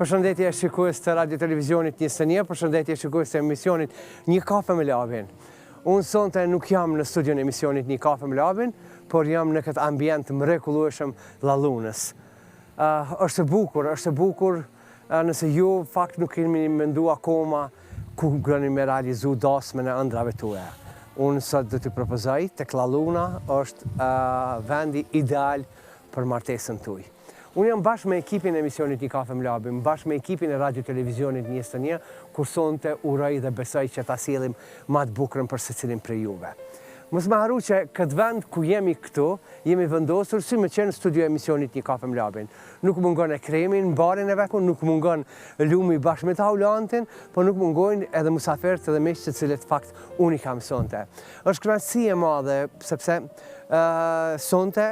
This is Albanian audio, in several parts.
Përshëndetje shikues të radio televizionit 21, përshëndetje shikues të emisionit Një kafe me Labin. Unë sonte nuk jam në studion e emisionit Një kafe me Labin, por jam në këtë ambient mrekullueshëm Llallunës. Është e bukur, nëse ju fakt nuk keni menduar akoma ku gjeni me realizu dasmën e ëndrave tuaja. Unë sot do t'ju propozoj tek Llalluna është vendi ideal për martesën tuaj. Unë jam bashkë me ekipin e emisionit Një kafe me Labin, bashkë me ekipin e radio televizionit 21, kur sonte uroj dhe besoj që ta sjellim më të bukurën për secilin prej juve. Mos më harru që këtë vend ku jemi këtu, jemi vendosur si me qenë studio emisionit Një kafe me Labin. Nuk mungon e kremi në barin e vetëm, nuk mungon lumi bashkë me taulantin, por nuk mungojnë edhe musafirët edhe miqtë të cilët fakt unë i kam sonte. Është kënaqësi e madhe sepse sonte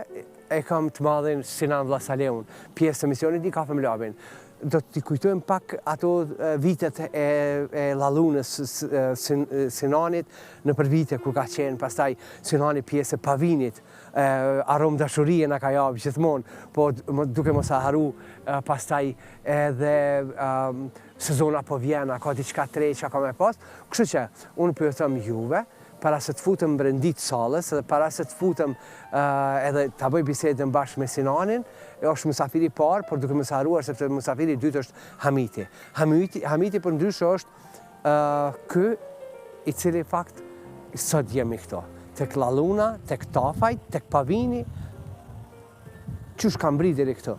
e kam të madhin Sinan Vllazaleun, pjesë të emisionit Një kafe me Labin. Do t'i kujtojmë pak ato vitet e Llallunës Sinanit në për vite kur ka qenë, pastaj Sinani pjesë e Pavinit, aromë dashurie na ka japë gjithmonë, po duke mos e harru pastaj edhe sezona po vjen, ka diçka tre që ka me pas, kështu që unë po ju them juve, para se të futëm brendit sallës, edhe para se të futëm edhe të bëj bisedën bashkë me Sinanin, është musafiri parë, por duke mos harruar sepse musafiri i dytë është Hamiti. Hamiti për ndryshe është ky i cili fakt sot jemi këto. Tek Llalluna, tek Tafajt, tek Pavini, qysh kam bri deri këtu.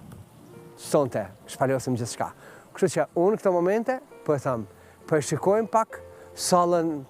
Sonte, shpalosim gjithçka. Kështu që unë këto momente, po e them, po e shikojmë pak sallën.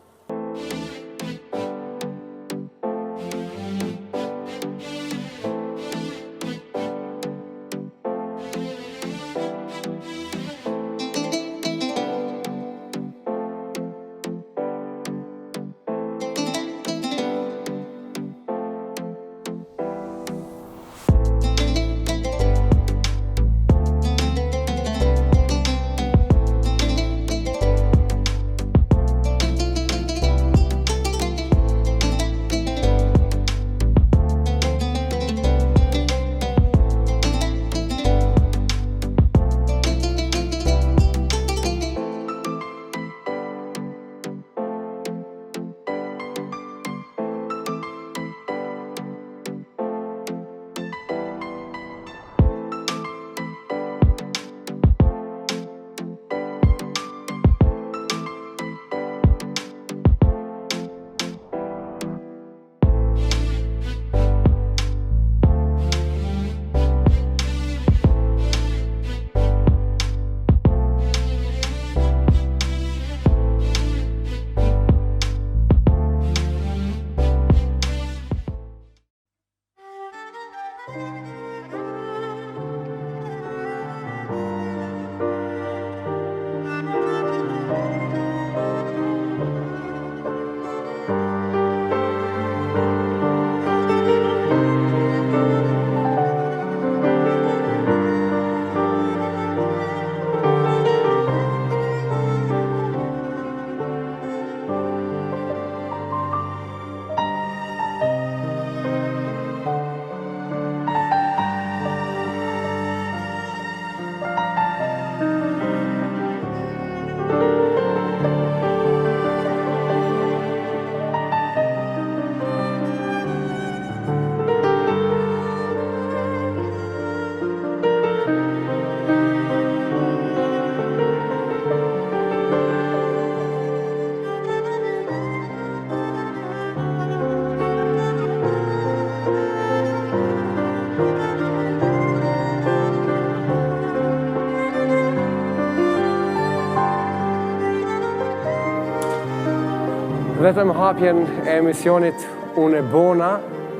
Vetëm hapjen e emisionit unë e bona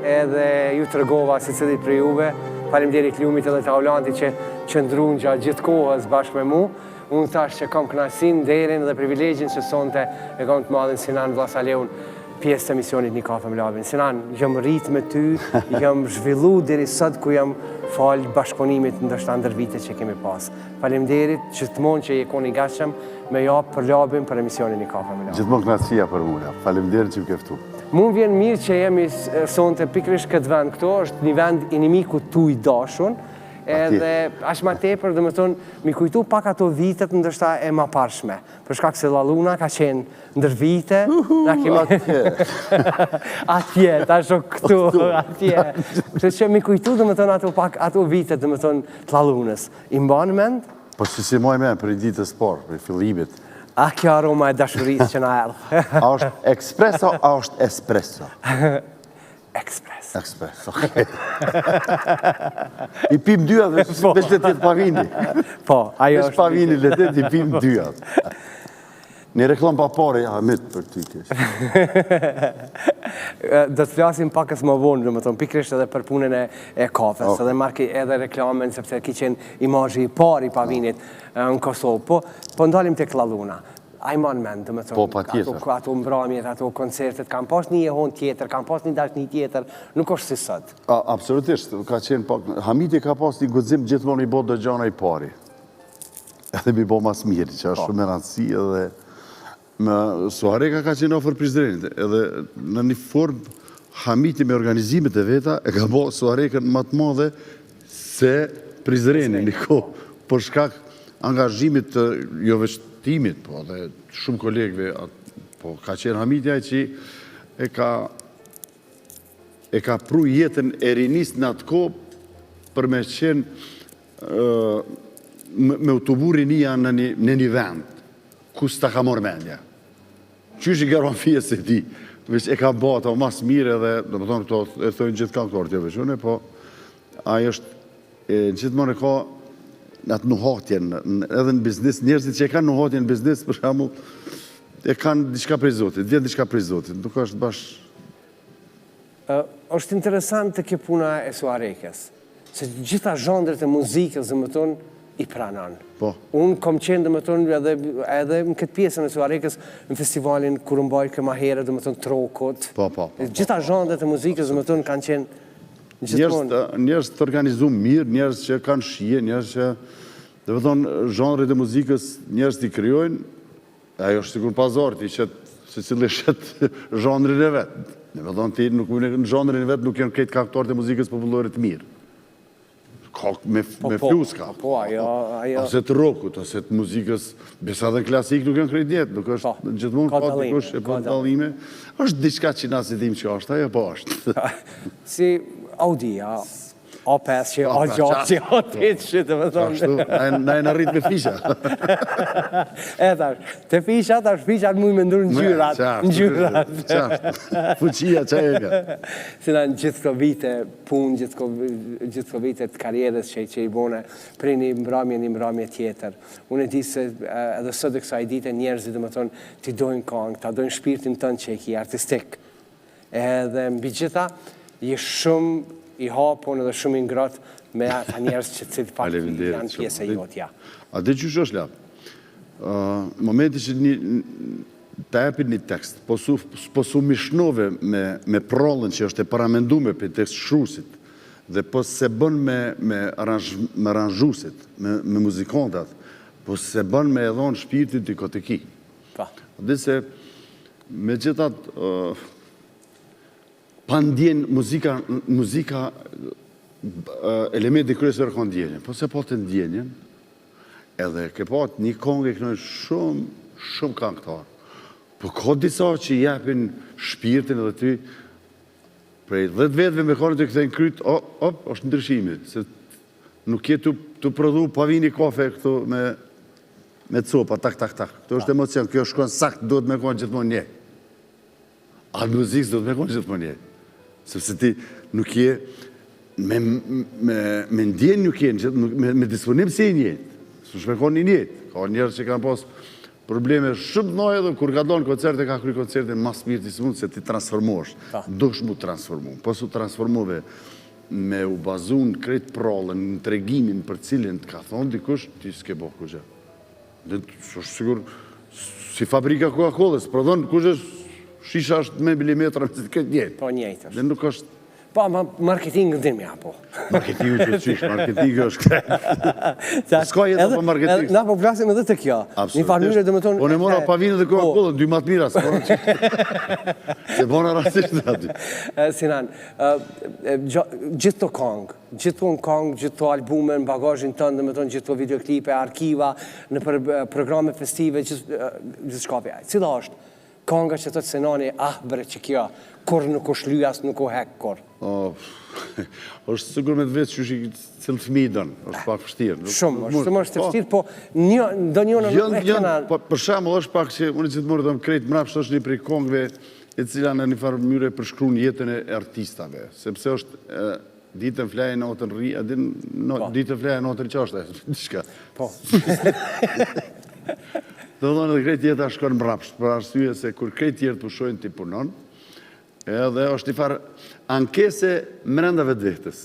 edhe ju të regova se cilit për juve. Faleminderit lumit edhe taulantit që qëndrun gjatë gjithë kohës bashkë me mu. Unë thash që kam kënaqësinë, nderin dhe privilegjin që sonte e kam të madhin Sinan Vllazaleun, pjesë të emisionit Një kafe me Labin. Sinan, jam rrit me ty, jam zhvillu deri sot ku jam fal bashkëpunimit ndoshta ndër vitet që kemi pas. Faleminderit gjithmonë që je koni gatshëm me jap për Labin, për emisionin Një kafe me Labin. Gjithmonë kënaqësia për mua. Faleminderit që më ke ftuar. Mu vjen mirë që jemi sonte pikërisht këtë vend këto, është një vend i nimikut tu i dashun, edhe ashtë ma tepër, dhe më thonë, mi kujtu pak ato vitet ndërshta e ma parshme. Për shkak se La Luna ka qenë ndër vite, atje, ta shok këtu, atje. Që që mi kujtu, dhe më thonë, ato vitet, dhe më thonë, të La Lunës. I mbanë mend? Po që si moj men, për i ditës parë, për i fillimit. A kjo aroma e dashurisë që na erdhë. A është ekspreso, a është espresso? Ekspreso. Ekspreso, okej. I pim dyat, veç le tjetë pavini. Po, ajo është. Veç pavini le tjetë, i pim dyat. Një reklam pa pare, ja, mitë për ty kesh. Do të flasim pakës më vonë, dhe më thonë, pikrisht edhe për punën e kafes, edhe marki edhe reklamen, sepse ki qenë imazhi i parë i pavinit në Kosovë, po ndalim të La Luna. A i manë mend, dhe më thonë, Po, pa tjetër. Ato mbramjet, ato koncertet, kam pas një jehon tjetër, kam pas një dash një tjetër, nuk është si sot. Absolutisht, ka qenë pak, Hamiti ka pas një guxim gjithmonë i bo do gjana i pari. Edhe mi bo mas mirë, që është shumë e rëndësi edhe Suareka ka qenë ofër Prizrenit, edhe në një formë Hamiti me organizimet e veta e ka bo Suarekën më të madhe se Prizrenit një kohë, për shkak angazhimit të jo vështimit, po dhe shumë kolegëve, po ka qenë Hamiti ai që e ka pru jetën e rinis në atë kohë për me qenë me autoburin ija në një vend, ku s'ta ka morë mendja. Qysh i garon fije se ti, veç e ka bata o mas mire dhe, do më thonë këto, e thojnë gjithë kantorët, jo veçune, po, ajo është, gjithmonë e ka në atë nuhatjen, edhe në biznis, njerëzit që e kanë nuhatjen në biznis, për shamu, e kanë diçka prej Zotit, vjen diçka prej Zotit, nuk është bashkë. Është interesant të kjo puna e Suarekës, se gjitha zhandret e muzikës, dhe më thonë, i pranan. Po. Unë kom qenë, dhe më thonë, edhe në këtë pjesën e Suarekës, në festivalin Kurumbaj këma herë, dhe më thonë, Trokot. Po. Gjitha zhandret e muzikës, dhe më thonë, kanë qenë gjithmonë. Njerëz të organizuar mirë, njerëz që kanë shije, njerëz që, dhe më thonë, zhandret e muzikës, njerëz të i kryojnë, ajo është sikur pazarti, që se cili shet zhandrin e vetë. Dhe më thonë, ti në zhandrin e vetë nuk janë këtë kaktorët e muzikës popullore të mirë. Me fluska, ose të rokut, ose të muzikës, besa dhe klasik nuk janë kredjet, nuk është gjithmonë ka dikush e pa dalime, është diçka që na si dim që është, ajo po është. Si Audi, A5 që, A6 që, A8 që, të më thonë. Na e në rritë me fisha. E tash, të fisha, tash fishat mujë me ndurë në gjyrat. Fuqia që e ka. Sina në gjithë këto vite punë, gjithë këto vite të karierës që i bone, prej një mbramje tjetër. Unë e di se edhe sot e kësaj dite njerëzit, dhe më thonë, ti dojnë kongë, ta dojnë shpirtin tënë që e ki artistik. Edhe mbi gjitha, je shumë i hapon edhe shumë i ngratë me ata njerëz që të cilë pak janë pjesë e jotja. A dhe që është lapë? Momenti që të epin një tekst, po su mishnove me prallën që është e paramendume për tekst shrusit, dhe po se bën me aranjusit, me muzikantat, po se bën me edhon shpirtin të koteki. Dhe se me gjithat pa ndjen muzika elementi kryesor ka ndjenjen, po se po të ndjenjen, edhe ke po një kongë e kënojnë shumë këngëtar, po ka disa që jepin shpirtin edhe ty, prej 10 vetëve me kone të këthejnë kryt, është ndryshimi, se nuk je të prodhu pa vini kafe këtu me copa, tak. Këto është emocion, kjo shkon sakt, do të me kone gjithmonë një. A në muzikës do të me kone gjithmonë një. Sepse ti nuk je, me ndjen nuk je, me disponim si i njët. Së shmekon një njët. Ka njerë që kanë pas probleme shumë të noje dhe kur ka do në koncerte, ka kry koncerte mas mirë të së mund se ti transformosh. Dush mu transformu. Po su transformove me u bazun kretë prallën, në tregimin për cilin të ka thonë dikush, ti s'ke bo kugja. Dhe është sigur, si fabrika Coca-Colës, prodhon kugja shisha është me milimetra, këtë njëtë. Po njëtë është. Dhe nuk është... Pa, ma marketing në dimja, po. Marketingu që qysh, marketingu është krejt. Ska jetë për marketing. Na po flasim edhe të kjo. Një farmyre dhe më tonë... Po në mora pavinë dhe Coca-Cola, dy matë mira, se bona rasisht dhe aty. Sinan, gjithë të kongë, gjithë të albume në bagajin tënë, dhe më tonë gjithë të videoklipe, arkiva, në programe festive, gjithë shkapi. Cila është konga që të të Sinani, bre që kjo, kur nuk është lyas, nuk u hek kur. është sigur me të vetë që cilë fëmi dënë, është pak fështirë. Shumë është fështirë, po do njënë nuk e këna... Për shemë është pak që unë që të mërë dhe më krejtë mrapsht është një prej kongve e cila në një farë mënyre përshkru një jetën e artistave, sepse është ditën fleje në otën rri, ditën fleje në otën qashtë, diçka. Po. Dhe dhënë edhe krejtë jetë a shkonë mrapsht, për arsye se kur krejtë jetë pushojnë t'i punon, edhe është një farë ankese mrenda vetë vehtës.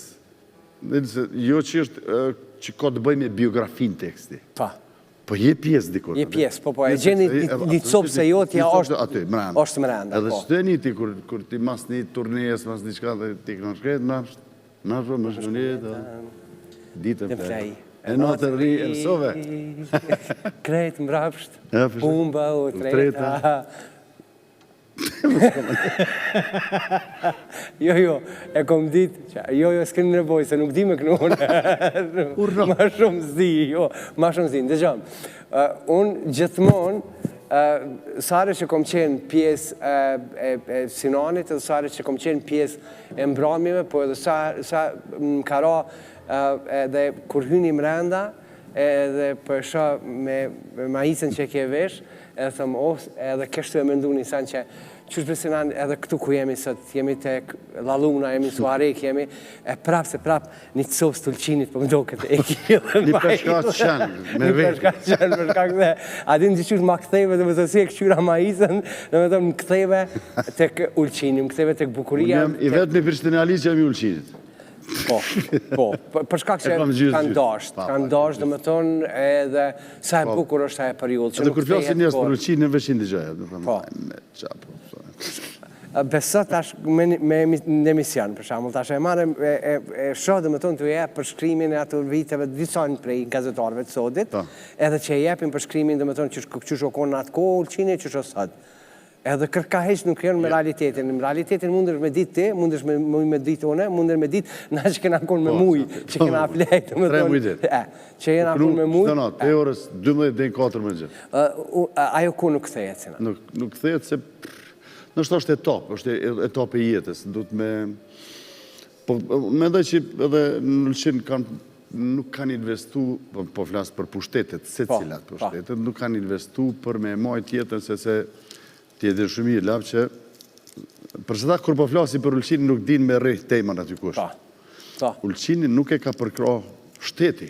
Jo që është që ka të bëj me biografin teksti. Pa. Po je pjesë dikur. Je pjesë, po e gjeni një copë se jotja është mrenda. Edhe që të një ti, kur ti mas një turnes, mas një qka dhe ti kënë shkretë, nashro më shkënjetë, ditën flej. E notë rri, e mësove. Krejtë mbrapsht, umba u treta. Jo, e kom ditë, jo, s'keni nevoj, se nuk di me kënunë. Ma shumë zdi, ma shumë zdi. Ndëgjom, unë gjithmonë, sare që kom qenë pjesë e Sinanit, edhe sare që kom qenë pjesë e mbramjeve, po edhe sa më kara edhe kur hyni mrenda, edhe përshë me majicën që ke vesh, edhe thëmë, edhe kështu e mëndu një sanë që qështë besinan edhe këtu ku jemi sot, jemi tek La Luna, jemi Suarek, jemi se prap një copë stulqinit, po më do këtë e kjellë. Një përshkatë qenë, me vetë. Një përshkatë qenë, përshka këthe. Adin që qështë ma këtheve dhe më të si e këshyra majicën, dhe më të më këtheve tek ulqini, më këtheve tek bukuria. I vetë me Prishtinali që jemi ulqinit. Po, përshkak që kanë dasht, dhe më tonë edhe sa e bukur është e periullë. Edhe kur flasin njës për ulqinë, në veshin të gjëja. Po. Besot tash me emision, për shamull, tash e marë e shohë dhe më tonë të jepë për shkrimin e ato viteve disojnë prej gazetarëve të sodit, edhe që jepin për shkrimin dhe më tonë që shokon në atë kohë ulqini që shosat. Edhe kërka heq nuk janë me realitetin. Në realitetin mund është me ditë ti, mund është me ditë une, mund është me ditë na që kena konë me mujë, që kena flejtë. 3 mujë ditë. Që kena konë me mujë. Nuk, te orës 12 dhe 4 më gjithë. Ajo ku nuk këthejet, Sina? Nuk këthejet se nështë është etap e jetës. Po, me dhe që edhe në lëshinë nuk kanë investu, po flasë për pushtetet, se cilat pushtetet, nuk kanë investu për me majtë jetën se tjetër shumë i lapë që përse ta kur po flasi për Ulqinin nuk din me rejtë teman aty kush. Ulqinin nuk e ka përkra shteti.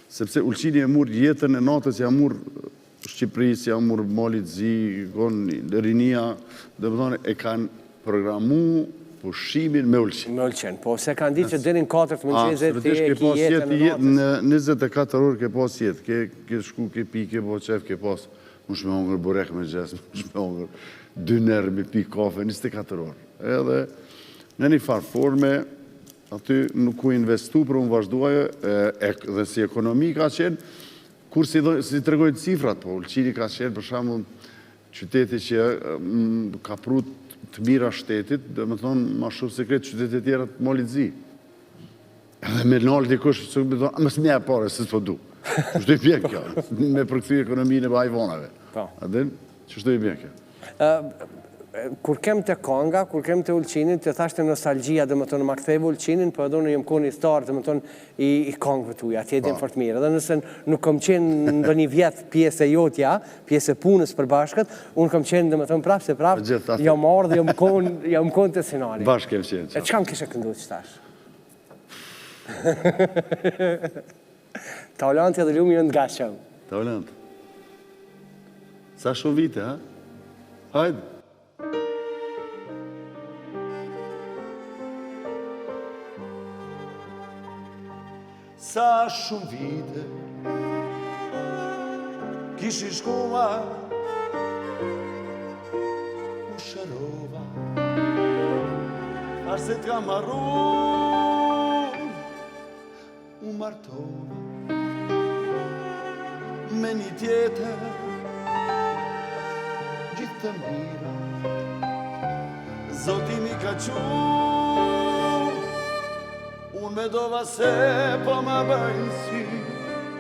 Sepse Ulqini e mur jetën e natës, ja mur Shqipëris, ja mur Malit Zi, Rinia, dhe më thonë e kanë programu pushimin me Ulqin. Me Ulqin, po se kanë ditë që dherin 4 mëngjesit të e ki jetën e natës. Në 24 orë ke pas jetë, ke shku, ke pi, ke po qef, ke pas... Mush me hongër burek me gjesë, mush me hongër dyner me pi kafe, 24 orë. Edhe në një farë forme, aty nuk u investu për unë vazhduaje, dhe si ekonomi ka qenë, kur si të regojnë cifrat, po Ulqini ka qenë, për shamu, qyteti që ka prut të mira shtetit, dhe me thonë, ma shumë sekret qytetit tjera të Malit Zi. Edhe me nalë dikush, mësë mja e pare, se të po du. Qështu i bjen kjo, me përkëthy ekonominë e bajvonave. Adin, qështu i bjen kjo? Kur kem të konga, kur kem të Ulqinin, të thashtë nostalgjia dhe më tonë ma kthejve Ulqinin, për edhe në jem koni starë dhe më tonë i kongëve tuja, atje edhin fort mirë. Dhe nëse nuk kom qenë ndë një vjetë pjesë e jotja, pjesë e punës për bashkët, unë kom qenë dhe më tonë prapë se prapë, jam marrë dhe jam konë të Sinani. Bashkë kem qenë. E qka më kishe këndu që tash? Taulanti edhe lumë jënë nga qëmë. Taulanti. Sa shumë vite, ha? Hajde. Sa shumë vite kishi shkua u shërova Ashtë se t'ka marru, u martova me një tjetër, gjithë të mira, Zoti mi ka qu, unë me dova se po ma bëjnë si,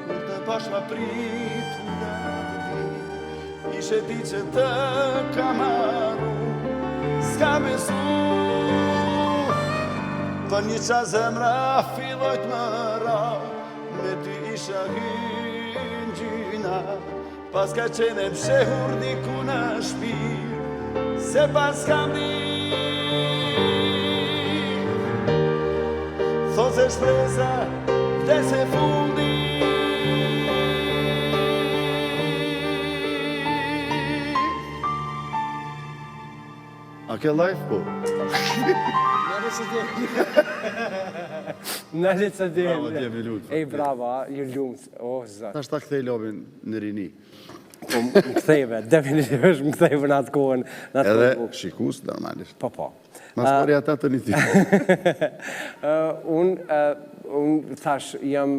kur të pash ma pritu nga të di, ishe ti që të ka marru, s'ka besu, për një qa zemra fillojt më ra, me ty isha hynë gjyna, pas ka qene pshehur diku në shpi, se pas kam di, thot se shpresa vdes e fundi. A ke live po? Në letë së Bravo, dhe. t'jemi lutë. Ej, bravo, ju lumës. O, zë. Ta shta kthej lobin në rini. Po, më kthejve, definitivisht më kthejve në atë kohën. Edhe shikus, normalisht. Po. Mas pari ata të një ti. Unë thash, jam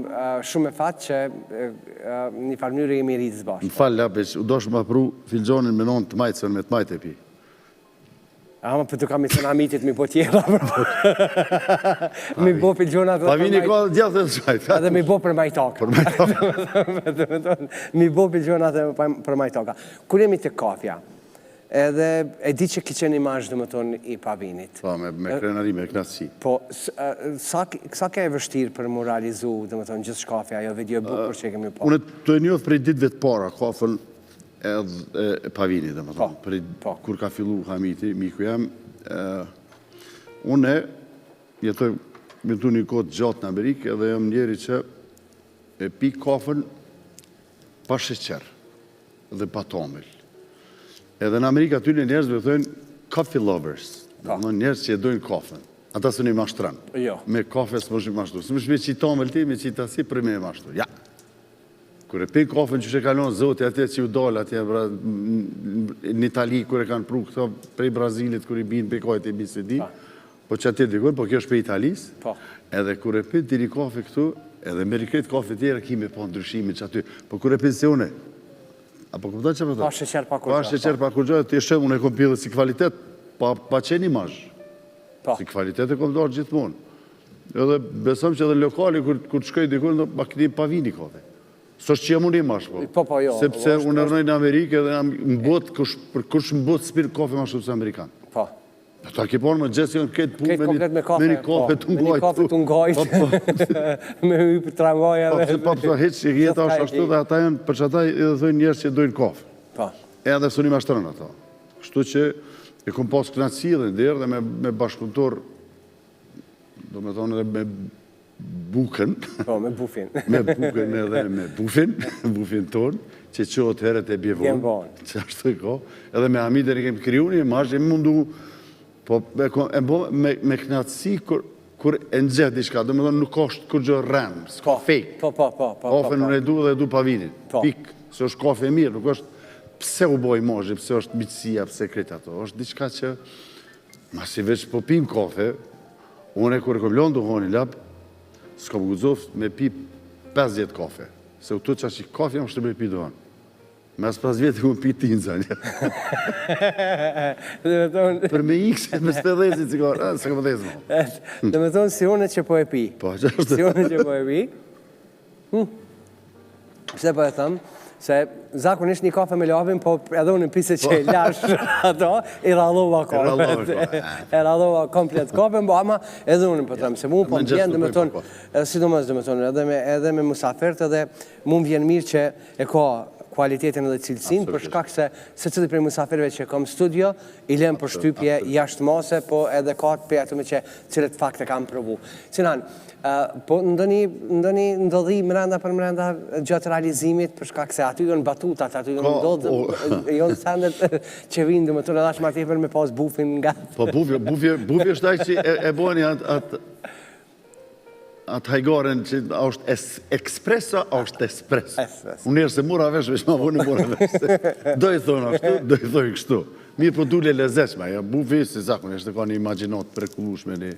shumë e fatë që një farë mënyrë jemi rritës bashkë. Më falë, lapeq, u dosh më pru filgjonin me non të majtësën me të majtë e pi. Ama për të kam i të namitit mi po tjera, mi bo filgjonat dhe Pa vini ka gjatë dhe shajtë. edhe mi bo për majtaka. Mi bo filgjonat dhe për majtaka. Kur jemi të kafja, edhe e di që ki qenë imazh dhe më tonë i pavinit. Pa, me krenari, me knatësi. Po, sa ke e vështirë për mu realizu, dhe më tonë, gjithë shkafja, jo video bukur që kemi po? Unë të njohë prej ditëve të para, kafën edhe pavinit, dhe më tonë. Prej kur ka fillu Hamiti, miku jam, unë jetoj me tu një kohë gjatë në Amerikë, edhe jam njeri që e pi kafën pa sheqer dhe pa tomel. Edhe në Amerikë aty në njerëzve thënë coffee lovers, njerëz që e dojnë kafën. Ata së një mashtran. Jo. Me kafe së më shumë mashtru. Së më shme që i tomel ti, me që i tasi për me mashtru. Ja. Kër e pi kafën që shë kalon zoti atje që ju dalë atje në Itali, kër e kanë pru këto prej Brazilit, kër i binë pekajt e bisedi, po që atje dikon, po kjo është për Italis, edhe kër e pi diri kafe këtu, edhe me rikret kafe tjera kime po ndryshimi që aty, po kër e pi se une, apo këpëta që për të? Pa sheqer pa kurgja. Pa sheqer pa kurgja, të jeshe, unë e kom pillë si kvalitet, pa qeni mazh. Si kvalitet e kom darë gjithmonë. Edhe besom që edhe lokali, kër të shkoj dikon, pa këti pa vini kafe. Së është që jam unë i mash, po. Jo. Sepse unë rënoj në Amerikë edhe më botë, kush më botë spirë kafe ma shumë se Amerikanë. Po. Ta ke ponë më gjithë si unë këtë punë me një kafe të ngajtë. Me një kafe të ngajtë. Me hy për tramvajave. Pa përta heqë që jetë është ashtu dhe ata janë, për që ata edhe dhojnë njerës që dojnë kafe. Po. Edhe së një mashtërën ata. Kështu që e kom pas knatësi dhe ndërë dhe me bashkëpunëtor, do me thonë edhe me bukën. Po, me bufin. Me bukën edhe me bufin tonë, që qohët heret e bjevonë. Që ashtu e ko. Edhe me Hamidën e kemi kriju një marsh, e mundu, po me knatësi kur e nëzhet i shka, do me thonë nuk është kur gjë rëmë, s'ka fejk. Po. Kafe në edu dhe edu pavinin. Pik, se është kafe mirë, nuk është pse u boj mozhe, pse është bitësia, pse kretë ato. është diçka që, ma si veç po pim kafe, unë e kur e kom lonë duhoni lapë, s'ka më guzoft me pi 50 kafe. Se u të qa që kafe jam shtë me pi duhon. Mes 5 vjetë ku më pi tinza një. Për me ikse, me së të dhezi cigarë, se ka më dhezi më. Dhe me thonë si unë që po e pi. Po, që është? Si unë që po e pi. Pse po e thëmë? Se zakonisht një kafe me lavin, po edhe unë në pise që e lash ato, i rallova komplet kafe, ama edhe unë po thëmë, se mu po më vjen dhe me tonë, sidomos dhe me tonë, edhe me musafert, edhe mu më vjen mirë që e ka kualitetin edhe cilësin, për shkak se cili prej musafirve që kam studio, i lem për shtypje jashtë mase, po edhe ka të pejatume që cilët fakte kam provu. Sinan, po ndodhi mrenda për mrenda gjatë realizimit, për shkak se aty jonë batutat, aty jonë ndodhë, jonë sendet që vinë, dhe më të në dash ma tjeper me pas bufin nga... Po bufje është taj që e bojni atë hajgaren që është ekspreso, është espresso. Unë njerë se mura vesh, vesh ma voni mura vesh. Do i thonë ashtu, do i thonë kështu. Mirë po dule lezeqme, ja bu visi zakonisht e ka një imaginat prekullushme një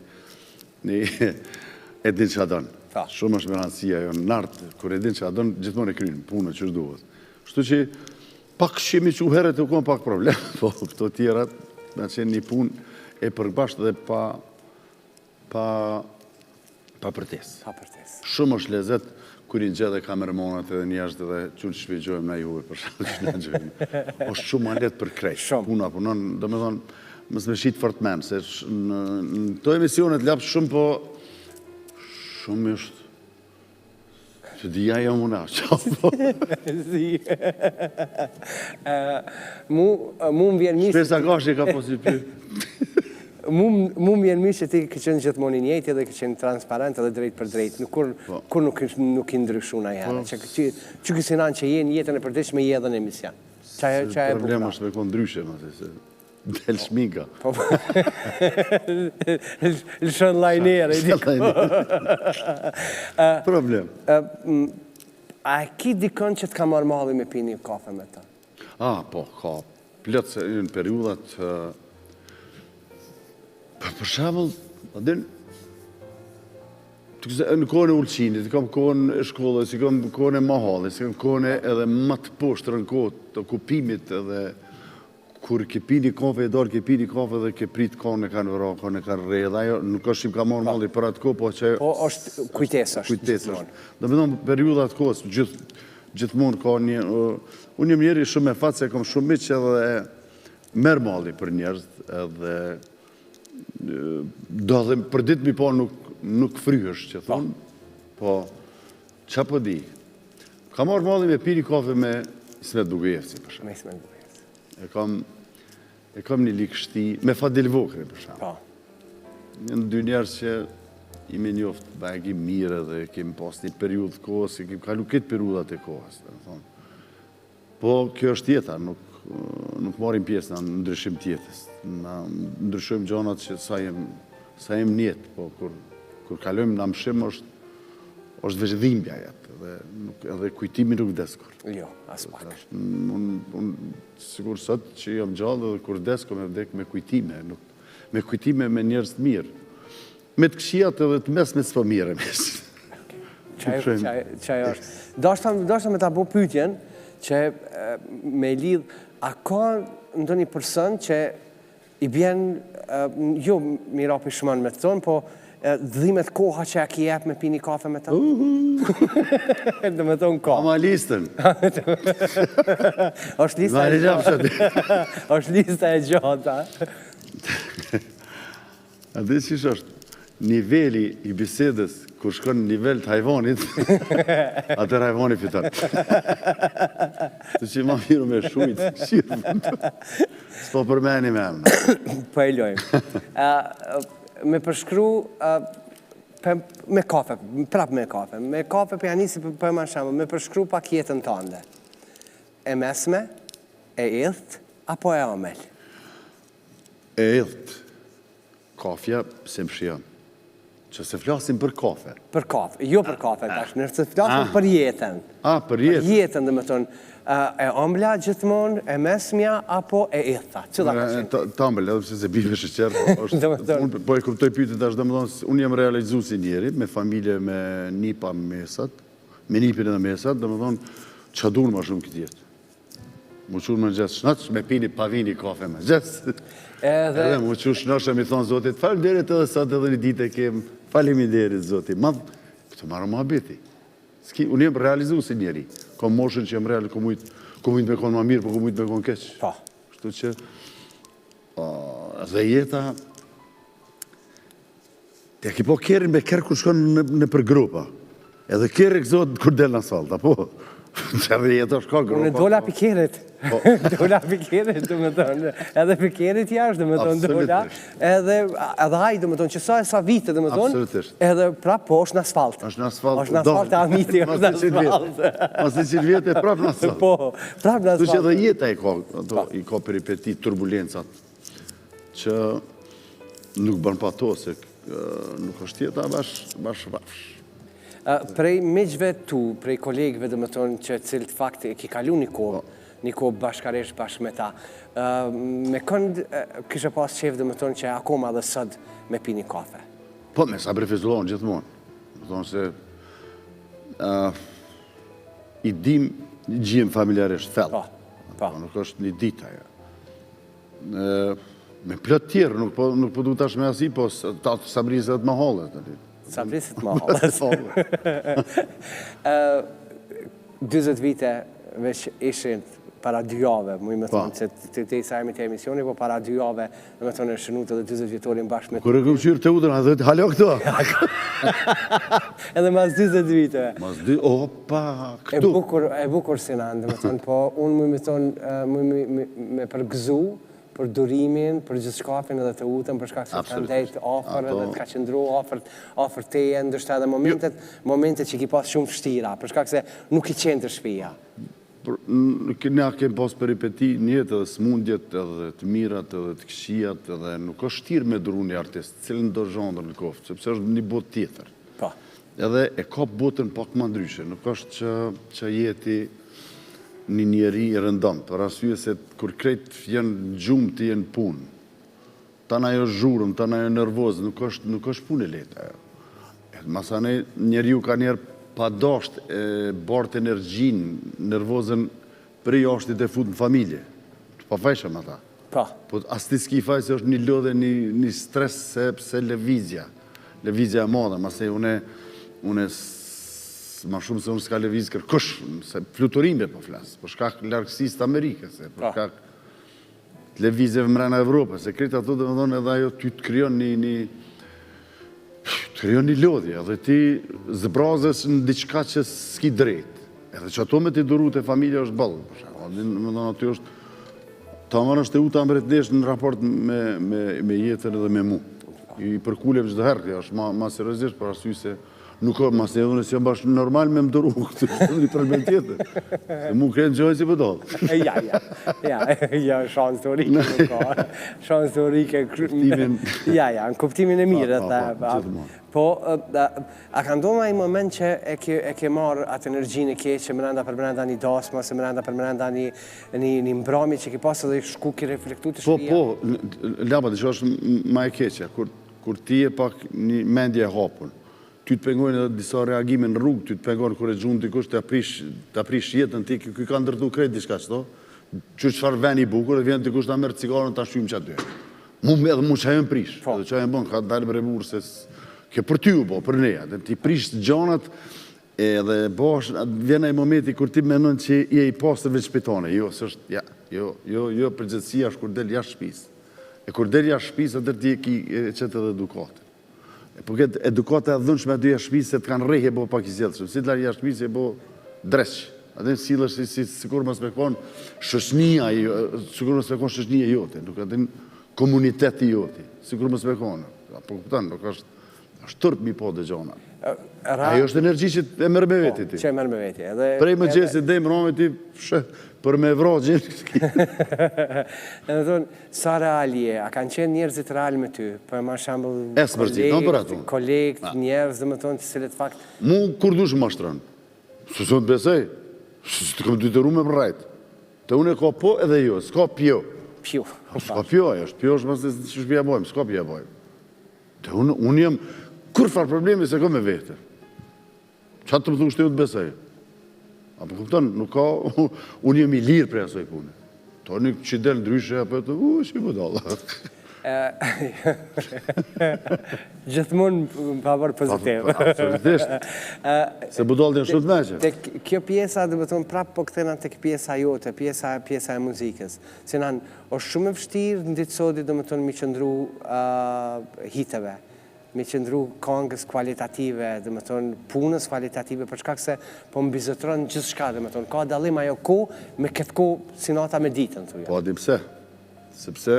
e din që adon. Shumë është me rëndësia jo në nartë, kur e din që adon, gjithmonë e krynë, punë që shduhet. Shtu që pak shimi që u heret u konë pak problem, po këto tjerat, me qenë një punë e përbasht dhe pa përtes. Shumë është lezet, kur i në gjithë dhe kamermonat edhe njështë dhe qënë që shpigjojmë na juve për shumë që në gjojmë. është shumë ma letë për krejt. Puna punon, do me thonë, mësë me shqitë fort menë, se në to emisionet lapë shumë, po shumë është që dhja jo më nashë. Mu më vjen mirë... Shpesa ka që ka posi për. Mu më vjen mirë që ti ke qenë gjithmonë i njëjti edhe ke qenë transparent edhe drejt për drejt. Kur nuk i ndryshu na herë. Që kësi nanë që jenë jetën e përdeshme i edhe në emision. Problem është me konë ndryshe, ma se del shminka. Lëshën lajnere. Problem. A ki dikën që t'ka marrë malli me pini kafe me ta? Po, ka plëtë se në periudat për shemëll, në kohën e ulqinit, kam kohën e shkollës, kam kohën e mahallis, kam kohën edhe më të poshtë në kohët të okupimit edhe kur ke pini kafe, e darë ke pini kafe dhe ke prit kanë e kanë vëra, kanë e kanë rejë, dhe ajo nuk është që ka marrë malli për atë kohë, po që... Po është kujtes është. Kujtes është. Dhe me thonë, periudat kohës, gjithmonë ka një... Unë një njeri shumë e fatë se kam shumë miqë edhe merë malli për njerëz, edhe do dhe për ditë mi po nuk fryhësh që thonë, po qa po di? Ka marrë malli me pini kafe me Ismet Bugujevci, për shumë. Me Ismet Bugujevci. E kam një likështi, me Fadil Vokri, për shumë. Në dy njerës që i me njoftë, ba e kim mire dhe kim pas një periudhë kohës, e kim kalu këtë periudat e kohës. Po, kjo është jeta, nuk marim pjesë në ndryshim tjetës. Në ndryshim gjonat që sa jem njetë, po kur kalojmë në mshim është veç dhimbja jetë, edhe kujtimi nuk deskur. Jo, as pak. Unë sigur sot që jam gjallë edhe kur desko me vdek me kujtime, me kujtime me njerës të mirë. Me të këshijat edhe të mes me të së mire mes. Qaj është. Dashta me ta bo pytjen që me lidh, a ka ndo një person që i bjen, jo mirapi shman me të tonë, po dhimet koha që a ki jep me pini kafe me ta? Dhe me tonë ka. Ama listën. është lista e gjatë. është lista e gjatë. A dhe qish është? Niveli i bisedës, kur shkon në nivel të hajvanit, atër hajvani fitar. Të që ma miru me shujtë, shirë. S'po përmeni me emë. Po e lojmë. Me përshkru me kafe, prap me kafe. Me kafe për janisi për ma shemë, me përshkru pak jetën të ande. E mesme, e idht, apo e amel? E idht. Kafja, se më shion. Që se flasim për kafe. Për kafe, jo për kafe, tash, nërë se flasim për jetën. Për jetën. Për jetën, dhe me tonë, e ambla gjithmonë, e mesmja, apo e idhta? Cëla ka qenë? Ta ambla, edhe se bive shëqerë. Po e kuptoj pytit, dhe më thonë, unë jam realizu si njeri, me familje, me nipa mesat, me nipin edhe mesat, dhe më thonë, që dunë ma shumë këtë jetë. Mu qurë më në gjithë shnaq, me pini pavini kafe me gjithë. Edhe mu qurë shnaq e mi thonë zotit, faleminderit edhe sot edhe një ditë e kemë, faleminderit zotit. Madhë, këtë marë më habiti. Unë jem realizu si njeri. Kom moshën që jem real, kom ujtë me konë ma mirë, po kom ujtë me konë keqë. Pa. Kështu që, dhe jeta, te ki po kërën me kërë kur shkonë në për grupa. Edhe kërë e këzot kur del në asfalt, apo? Qërë jetë është ka grupa. Unë dola pikerit. Dola pikerit, dhe me tonë. Edhe pikerit jashtë, dhe me tonë dola. Edhe hajë, dhe me tonë, që sa vite, dhe me tonë. Edhe prap po është në asfalt. është në asfalt. është në asfalt, amiti, është në asfalt. Mas 100 vjetë e prap në asfalt. Po, prap në asfalt. Tu që edhe jeta i ka peripetit, turbulencat, që nuk bën pa to, se nuk është jeta bash. Prej miqve tu, prej kolegëve dhe më tonë që cilët fakti e ki kalu një kohë një kohë bashkarisht bashkë me ta. Me kënd kishe pas qef dhe më tonë që akoma dhe sot me pi një kafe? Po, me sa prefizullon gjithmonë. Më thonë se i dim gjimë familjarisht thellë. Nuk është një dita, ja. Me plot tjerë, nuk po du tash me asi, po Sabriset më hallet. Sabriset më hallet. 20 vite veç ishin para 2 jave, mu i me thonë, që të i sajmi të emisioni, po para 2 jave, me thonë, në shënut edhe 20 vjetorin bashkë me të... Kërë e këmë qyrë të udrën, a dhe të halo këto? Edhe mas 20 viteve. Opa, këtu. E bukur si në andë, me thonë, po unë mu i me thonë, me përgëzu, për durimin, për gjithë shkafin edhe të utën, për shkak se të ndajt ofër edhe të ka qëndru ofër teje, ndështë edhe momentet që ki pas shumë fështira, për shkak se nuk i qenë të shpia. Ne kemë pas peripeti njëtë edhe smundjet edhe të mirat edhe të këshijat edhe nuk është shtirë me duru një artist, cilën do zhondër në koftë, sepse është një botë tjetër. Edhe e ka botën pak më ndryshe, nuk është që jeti një njeri i rëndon, për arsye se kur krejt jenë gjumë të jenë punë, ta na jo zhurëm, ta na jo nervozë, nuk është punë e leta. Masane njeri ju ka njerë pa dasht bartë energjin, nervozën për jashtit e fut në familje. Pa fajshëm ata. Po as ti s'ki faj se është një lodhe, një stres se levizja. Levizja e madhe, mase une ma shumë se unë s'ka leviz kërkush, se fluturime po flasë, për shkak largësisë të Amerikës, për shkak levizjeve mrena Evropës, se kretë ato dhe më thonë edhe ajo ty të kryon një lodhje, edhe ti zbrazës në diçka që s'ki drejt, edhe që ato me t'i duru të familja është balë, për shkak, më thonë aty është, ta marrë është e u të ambretnesh në raport me jetën edhe me mu, i përkulem çdo herë, kjo është ma seriozisht, për arsye se nuk o, mas e unë si jam bashkë normal me më dëru, këtë është një problem tjetër. Se mu krenë gjojnë si pëtallë. Ja, shansë teorike nuk ka. Shansë teorike... Ja, në kuptimin e mirë. Po, a ka ndoma i moment që e ke marë atë energjinë e keqë, mërenda për mërenda një dasma, se mërenda për mërenda një mbrami që ke pasë dhe shku ki reflektu të shpia? Po, laba dhe që është ma e keqë, kur ti e pak një mendje e hapun, ty të pengojnë edhe disa reagime në rrugë, ty të pengojnë kër e gjunë të kush të aprish jetën ti, këj ka ndërtu krejt diçka qëto, që qëfar ven i bukur, dhe vjen të kush të mërë cigarën të ashtuim që aty. Mu edhe mu qajën prish, edhe qajën bon, ka dalë bre burë, se ke për ty u bo, për neja, dhe ti prish të gjanat, edhe bosh, vjen e momenti kur ti menon që je i pasër veç shpitone, jo, së është, jo, përgjëtësia është kur del jashtë shpis. E kur del jashtë shpis, atër ti e ki qëtë edhe edukatë. Po këtë edukata e dhënshme aty jashtë shtëpisë se të kanë rrejhe bo pak i zjedhëshme. Si të larë jashtë shtëpisë e bo dreqë. Atë në silësh si kur mësë me konë shëshnia, sikur mësë me konë shëshnia jote, nuk atë në komuniteti jote, sikur mësë me konë. Po këtanë, nuk është tërp mi po dhe gjona. Ajo është energji që e mërë me veti ti. Që e mërë me veti. Prej më gjesit dhe i më rame ti, për me vra gjenë. E në thonë, sa realje, a kanë qenë njerëzit real me ty? Për ma shambull, kolegët, njerëz, dhe më thonë, të cilet fakt... Mu, kur dush më ashtranë? Së të besej, së të këmë dytëru me për rajtë. Të unë e ka po edhe jo, s'ka pjo. Pjo. S'ka pjo, ajo është pjo, është pas të shpja bojmë, s'ka pja bojmë. Të unë jem, kur farë problemi se ka me vete. Qatë të më thushtë e u të besej? A për këpëton, nuk ka, unë jem i lirë prej asoj punë. To një që delë ndryshe, apë të, që i budalla. Gjithmonë më pavarë pozitiv. Absolutisht. Se budallë dhe në shumë të meqe. Kjo pjesa, dhe më tonë, prapë po këtena të pjesa jote, pjesa e muzikës. Se në është shumë e vështirë në ditë sodi, dhe më tonë, mi qëndru hiteve. Me qëndru kongës kualitative, dhe me tonë punës kualitative, për shkak se po më bizotron gjithë shka, dhe me tonë, ka dalim ajo ko, me këtë ko si nata me ditën, thuja. Po, adim pse, sepse,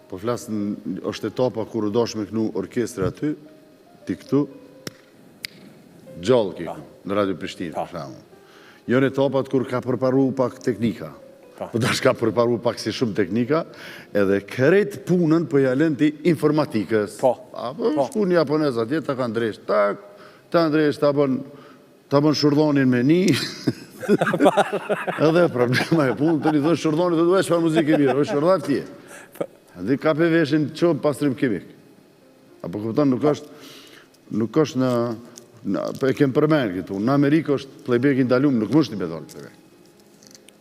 po flasën, është etapa kur u dash me kënu orkestre aty, ti këtu, gjallë ki, në Radio Prishtinë, për shamë. Jënë etapat kur ka përparu pak teknika, po dash ka përparu pak si shumë teknika, edhe kërejt punën për jalen të informatikës. Po. Shku një japonez atje, ta ka ndresht, ta ndresht, ta bën shurdhonin me një, Edhe problema e punë, të një thë shërdoni të duhe çfarë muzikë mirë, o shërdar tje. Edhe ka pe veshin që pastrim kimik. Apo kupton, nuk është në, e kem përmenë këtë punë, në Amerikë është playback indalum, nuk mështë një medalë playback.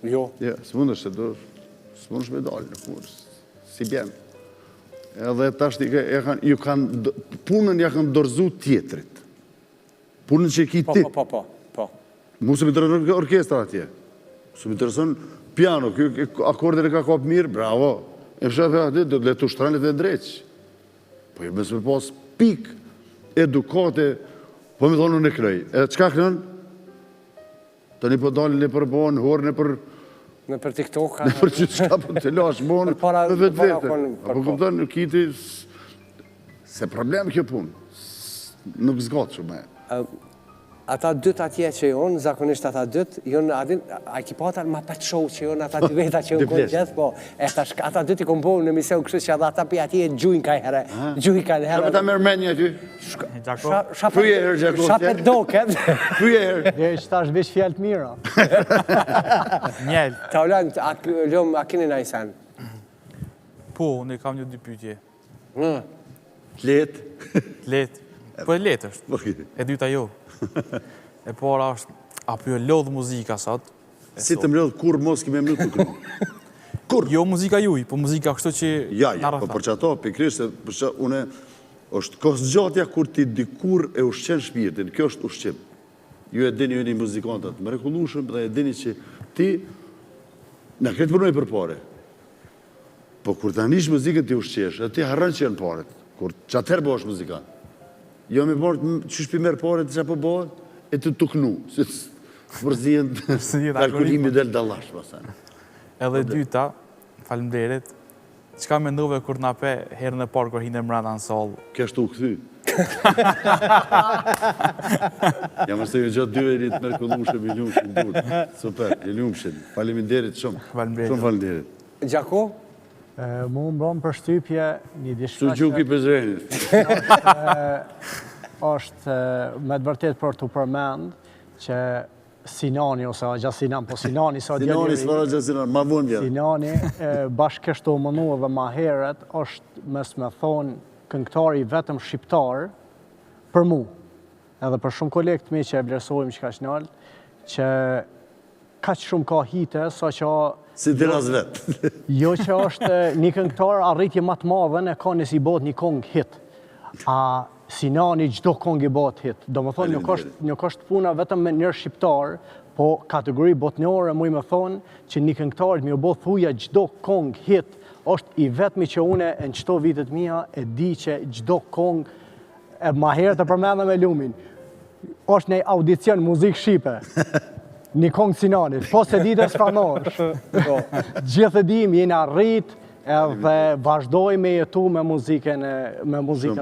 Jo. Ja, së mund është se së mund është medalë, nuk mund është, si bjenë. Edhe tash punën ja kanë dorëzu tjetrit. Punën që e ki ti. Po. Mu se më intereson orkestra atje. Se më intereson piano, akordin e ka kapë mirë, bravo. E fshatë aty, do të letu shtranit e dreqë. Po e mësë me pas pik edukate, po me thonë në krej. E qka kënën? Të një po dalin e për bon, horën e për... Në për TikTok. Në për që qka për të lash bon, në vetë vete. Apo këpëton në kiti, se problem kjo punë. Nuk zgatë shumë e. Ata dytë atje që jonë, zakonisht ata dytë, jonë adin, a ki patar ma për show që jonë ata dy veta që jonë konë gjithë, po, ata dytë i konë bohë në mision kështë që ata pi atje gjujnë ka herë, gjujnë ka herë. Shapet a mërë menjë aty? Shapet doket. Pyjerë. Dhe që ta është veç fjallë mira. Njel. Ta ulan, a kini na i sen? Po, unë i kam një dy pyetje. Letë. Letë. Po e letë është. E dyta jo. E para është, apo jo lodhë muzika sot? Si të më lodhë kur mos kime më të kënu? Kur? Jo muzika juj, po muzika kështu që... Ja, po për që ato, pikrisht, për që une, është kosë gjatja kur ti dikur e ushqen shpirtin, kjo është ushqim. Ju e dini ju një muzikantat mrekullueshëm dhe e dini që ti në kretë përnoj për pare. Po kur të anish muzikën ti ushqesh, e ti harran që janë paret, kur që atëherë bo është muzikan. Jo me bërë që shpi merë pare të që po bëhet, e të tuknu, se të përzien kalkulimi del dalash, pasan. Edhe dyta, falemderit, qka me ndove kur na pe herën e parë kur hinë e mranda në salë? Kështë u këthy. Jam është të ju gjatë dy erit mërkullushëm i ljumshëm durë. Super, i ljumshëm. Faleminderit shumë. Falemderit. Shumë faleminderit. Gjako? Mu më bronë për shtypje një dishka Su gjuki për zrenit. është me të vërtet për të përmend që Sinani, ose Agja Sinan, po Sinani sa djeli... Sinani, s'fara Agja Sinan, ma vonë vjetë. Sinani, bashkë kështu mënu dhe ma heret, është mes me thonë këngëtari vetëm shqiptar për mu. Edhe për shumë kolegë të mi që e vlerësojmë që ka shnallë, që ka që shumë ka hite, sa që... Si diras vetë. Jo që është një këngëtar arritje më të madhe në ka nësi bot një kongë hit. A Sinani gjdo kongë i bot hit. Do më thonë nuk është puna vetëm me njërë shqiptar, po kategori botnjore mu i me thonë që një këngëtar mi u bot thuja gjdo kongë hit, është i vetëmi që une në qëto vitet mija e di që gjdo kongë e ma herë të përmenda me lumin. është një audicion muzik shqipe. Një kongë Sinanit, po se ditë e s'fanosh. Gjithë dim, jena rrit edhe vazhdoj me jetu me muzikën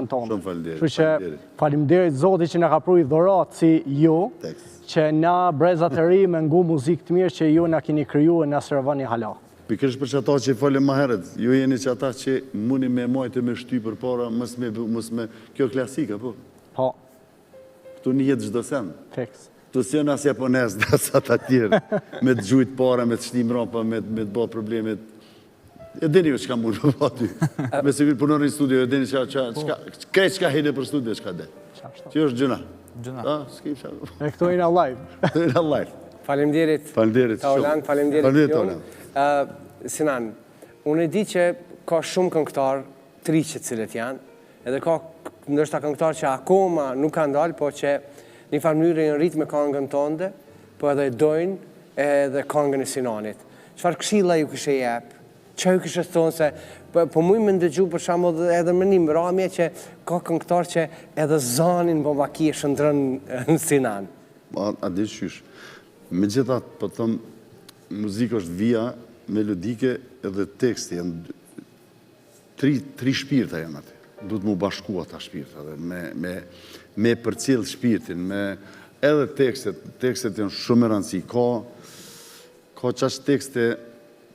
tonë. Shumë falimderit. Kështu që falimderit Zoti që na ka pruj dhuratë si ju, që na brezat e ri me ngu muzikë të mirë që ju na keni kryu e na servoni hala. Pikërisht për që ata që i falim ma herët, ju jeni që ata që muni me majtë me shty për para, mës me kjo klasika, po? Po. Këtu një jetë gjdo sen. Fiks. Këtu si janë as japones, dhe as ata tjerë, me të gjujtë para, me të shtim rapa, me të bëhë problemet. E dini ju që ka mund me bëhë ty. Me sigur punën një studio, e dini krej që ka hejnë për studio, që ka dhe. Që është gjuna? Gjuna. E këtu jena live. Këtu jena live. Falemderit. Falemderit. Taulan, falemderit. Sinan, unë e di që ka shumë këngëtar, tri që cilët janë, edhe ka ndërshëta këngëtar që akoma nuk kanë dalë, po që një farë mënyrë e në rritë me kangën tënde, po edhe dojnë edhe kangën e Sinanit. Qëfar këshilla ju kështë e jepë? Që ju kështë thonë se, po mujë me ndëgju për shamë edhe më një mramje që ka këngëtar që edhe zanin bombaki e shëndrën në Sinan. A di qysh, me gjithat, po thëmë, muzikë është vija, melodike edhe teksti, janë tri shpirta janë aty. Duhet mu bashkua ta shpirta, me për cilë shpirtin, edhe tekstet janë shumë e rëndësi. Ka qashtë tekste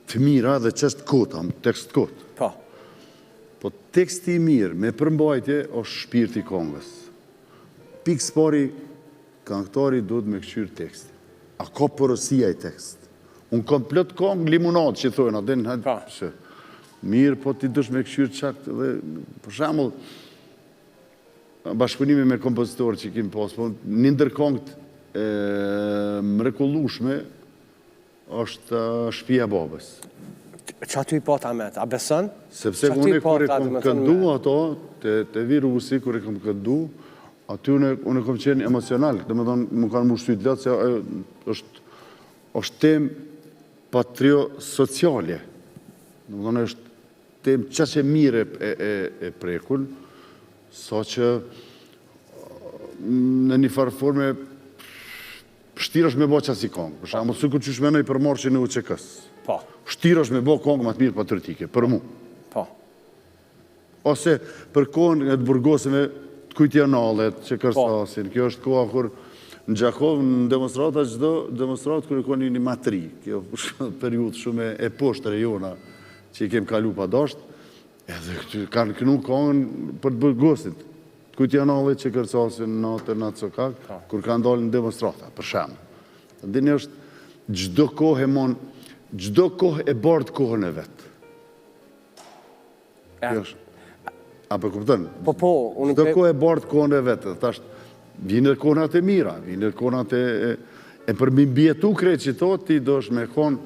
të mira dhe qashtë kota, tekst kotë. Po. Po teksti i mirë, me përmbajtje, është shpirti kongës. Pikë spori, këngëtari duhet me këqyrë teksti. A ka porosia i tekst. Unë kom plot kong limonad që thojnë, adin, mirë, po ti dush me këshyrë qakt dhe, për shambull, bashkëpunimi me kompozitorë që kim pas, po një ndërkongt mrekullueshme është Shtëpia e babës. Që aty i pot Ahmet, a beson? Sepse unë kër e kom këndu ato, të virusi, kër e kom këndu, aty unë e kom qenë emocional, dhe me thonë, më kanë mushtu i të latë, se është tem patrio-sociale. Dhe me thonë, është tem qa që mire e prekull, sa që në një farë forme shtirësh me bo qasi kongë. Për shamë, së këtë që shmenoj për marqë në UÇK-s. Po. Shtirësh me bo kongë më të mirë patriotike, për mu. Po. Ose për kohën e të burgosëve të kujtjanalet që kërstasin. Kjo është koha kur në Gjakov, në demonstrata, gjdo demonstratë kërë koni një matri. Kjo është periud shumë e poshtë rejona që i kem kalu pa dasht. Edhe kanë kënu kongën për të burgosit. Të kujtjanalet që kërstasin në natër në Cokak, kur kanë dalë në demonstrata, për shemë. Dini është gjdo kohë e mon, gjdo kohë e bardë kohën e vetë. A për kuptën? Po, unë... Gjdo kohë e bardë kohën e vetë. Thashtë, vinë e kohënat e mira, vinë e kohënat e përmimbjetu krejtë që to, ti dush me konë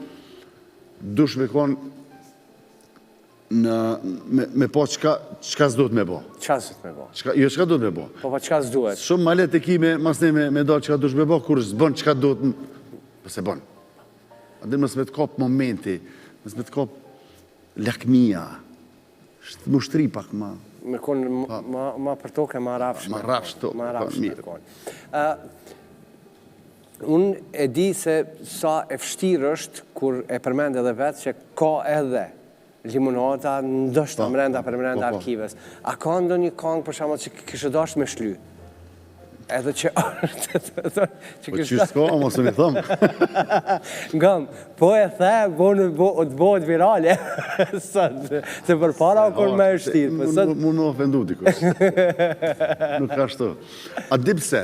me po qka s'do të me bo. Qa s'do të me bo? Jo, qka do të me bo. Po, qka s'duhet? Shumë malet e ki mas ne me do qka dush me bo, kur s'bën qka do të... Pëse bën. Adin mësë me të kopë momenti, mësë me të kopë lakmia, më shtri pak ma... Me konë ma për toke, ma rafsh. Ma rafsh toke, me konë. Unë e di se sa e fështirë është, kur e përmend edhe vetë, që ka edhe limonata, ndoshta mrenda për mrenda arkives. A ka ndo një kongë për shama që kështë dasht me shly? Edhe që... Po që s'ka, mos më thëmë. Ngam, po e the, të bëhet virale. Se për para o kur me e shtirë. Më në ofendu dikës. Nuk ka shto. A di pse?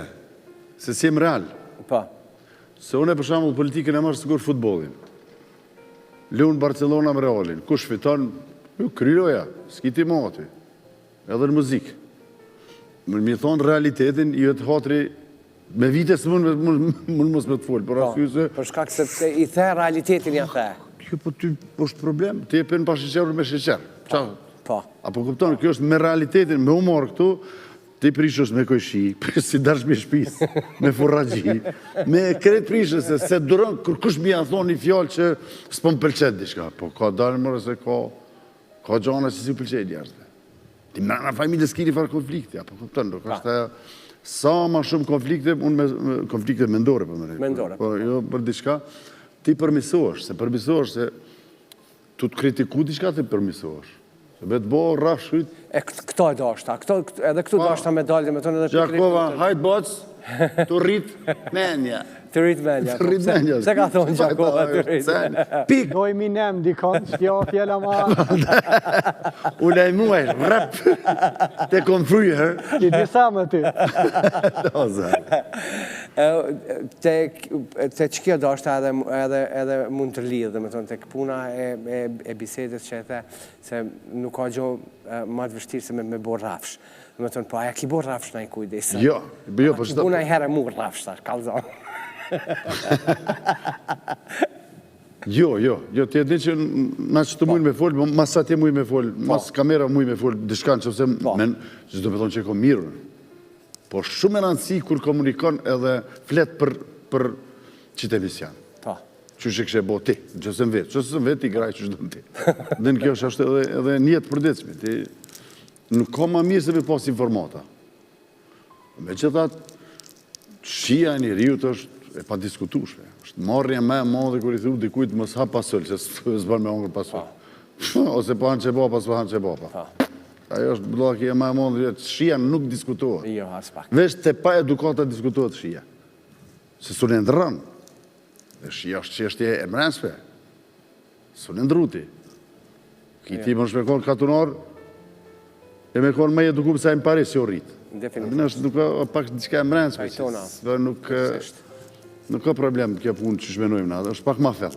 Se si jem real. Pa. Se unë e për shambull politikën e marë sigur futbolin. Lunë Barcelona më Realin. Kush fiton? Ju kryoja. S'ki ti mo aty. Edhe në muzikë. Më mi thonë realitetin, i e të hatri me vite së mund mos me të folë. Për shkak se i the realitetin ja the. Kjo po ty është problem. Ti e përnë pa sheqerë me sheqerë. Po. Apo kuptonë, kjo është me realitetin, me humor këtu, ti prishës me kojshi, si darsh me shpis, me furragji, me kretë prishës, se durën, kur kush mi janë thonë një fjallë që s'po më pëlqet dishka. Po ka dalë mërë se ka gjana që si pëlqet jashtë. Ti mërëna familje s'kini farë konflikti, apo kuptën, nuk është sa ma shumë konflikte, unë konflikte mendore, për mërej. Mendore. Po, jo, për diçka, ti përmisohesh, se tu të kritiku diçka, ti përmisohesh. Se betë bo, rafë shujt. E këto e dashta, edhe këtu dashta me dalje, me tonë edhe për kritiku. Gjakova, hajtë bocë, të rritë menja. Të rritë menja. Të rritë menja. Se ka thonë Gjakova, të rritë menja. Pik. Doj mi nem, dikon, s'kjo fjela ma... U lejmuaj, rap, te kom frujë, Ki disa me ty. Te që kjo dashta edhe mund të lidhë, dhe me thonë, te këpuna e bisedës që e the, se nuk ka gjo ma të vështirë se me bo rafsh. Dhe me thonë, po aja ki bo rafsh në i kujdesë. Jo, për shtë... Puna i herë mu rafsh, ta, kalzonë. Jo, ti e di që na që të mujnë me folë, mas sa ti mujnë me folë, mas kamera mujnë me folë, dishkan që pëse men, që do me thonë që e ko mirë. Po shumë e rëndësi kur komunikon edhe flet për qitë emision. Që që kështë e bo ti, që se më vetë, ti graj që shdo në ti. Dhe në kjo është edhe njetë përdecmi, ti nuk ka ma mirë se me pas informata. Me që thatë, shia e një riut është e pa diskutushme. është marrja me madhe kër i thu dikujt mos ha pasol, që s'ban me ongër pasol. Ose po hanë që bapa, s'po hanë që bapa. Ajo është blokja me madhe, shia nuk diskutohet. Jo, as pak. Vesh të pa edukata diskutohet shia. Se su në ndërën. Dhe shia është qështje e mrenspe. Su në ndruti. Kiti më shmekon katunar, e me konë me edukum sa e më pare si o rritë. Definitivt. Në është nuk pak diçka e mrenspe. Pajtona. Nuk... Nuk ka problem kjo punë që shmenojmë na, është pak ma fell.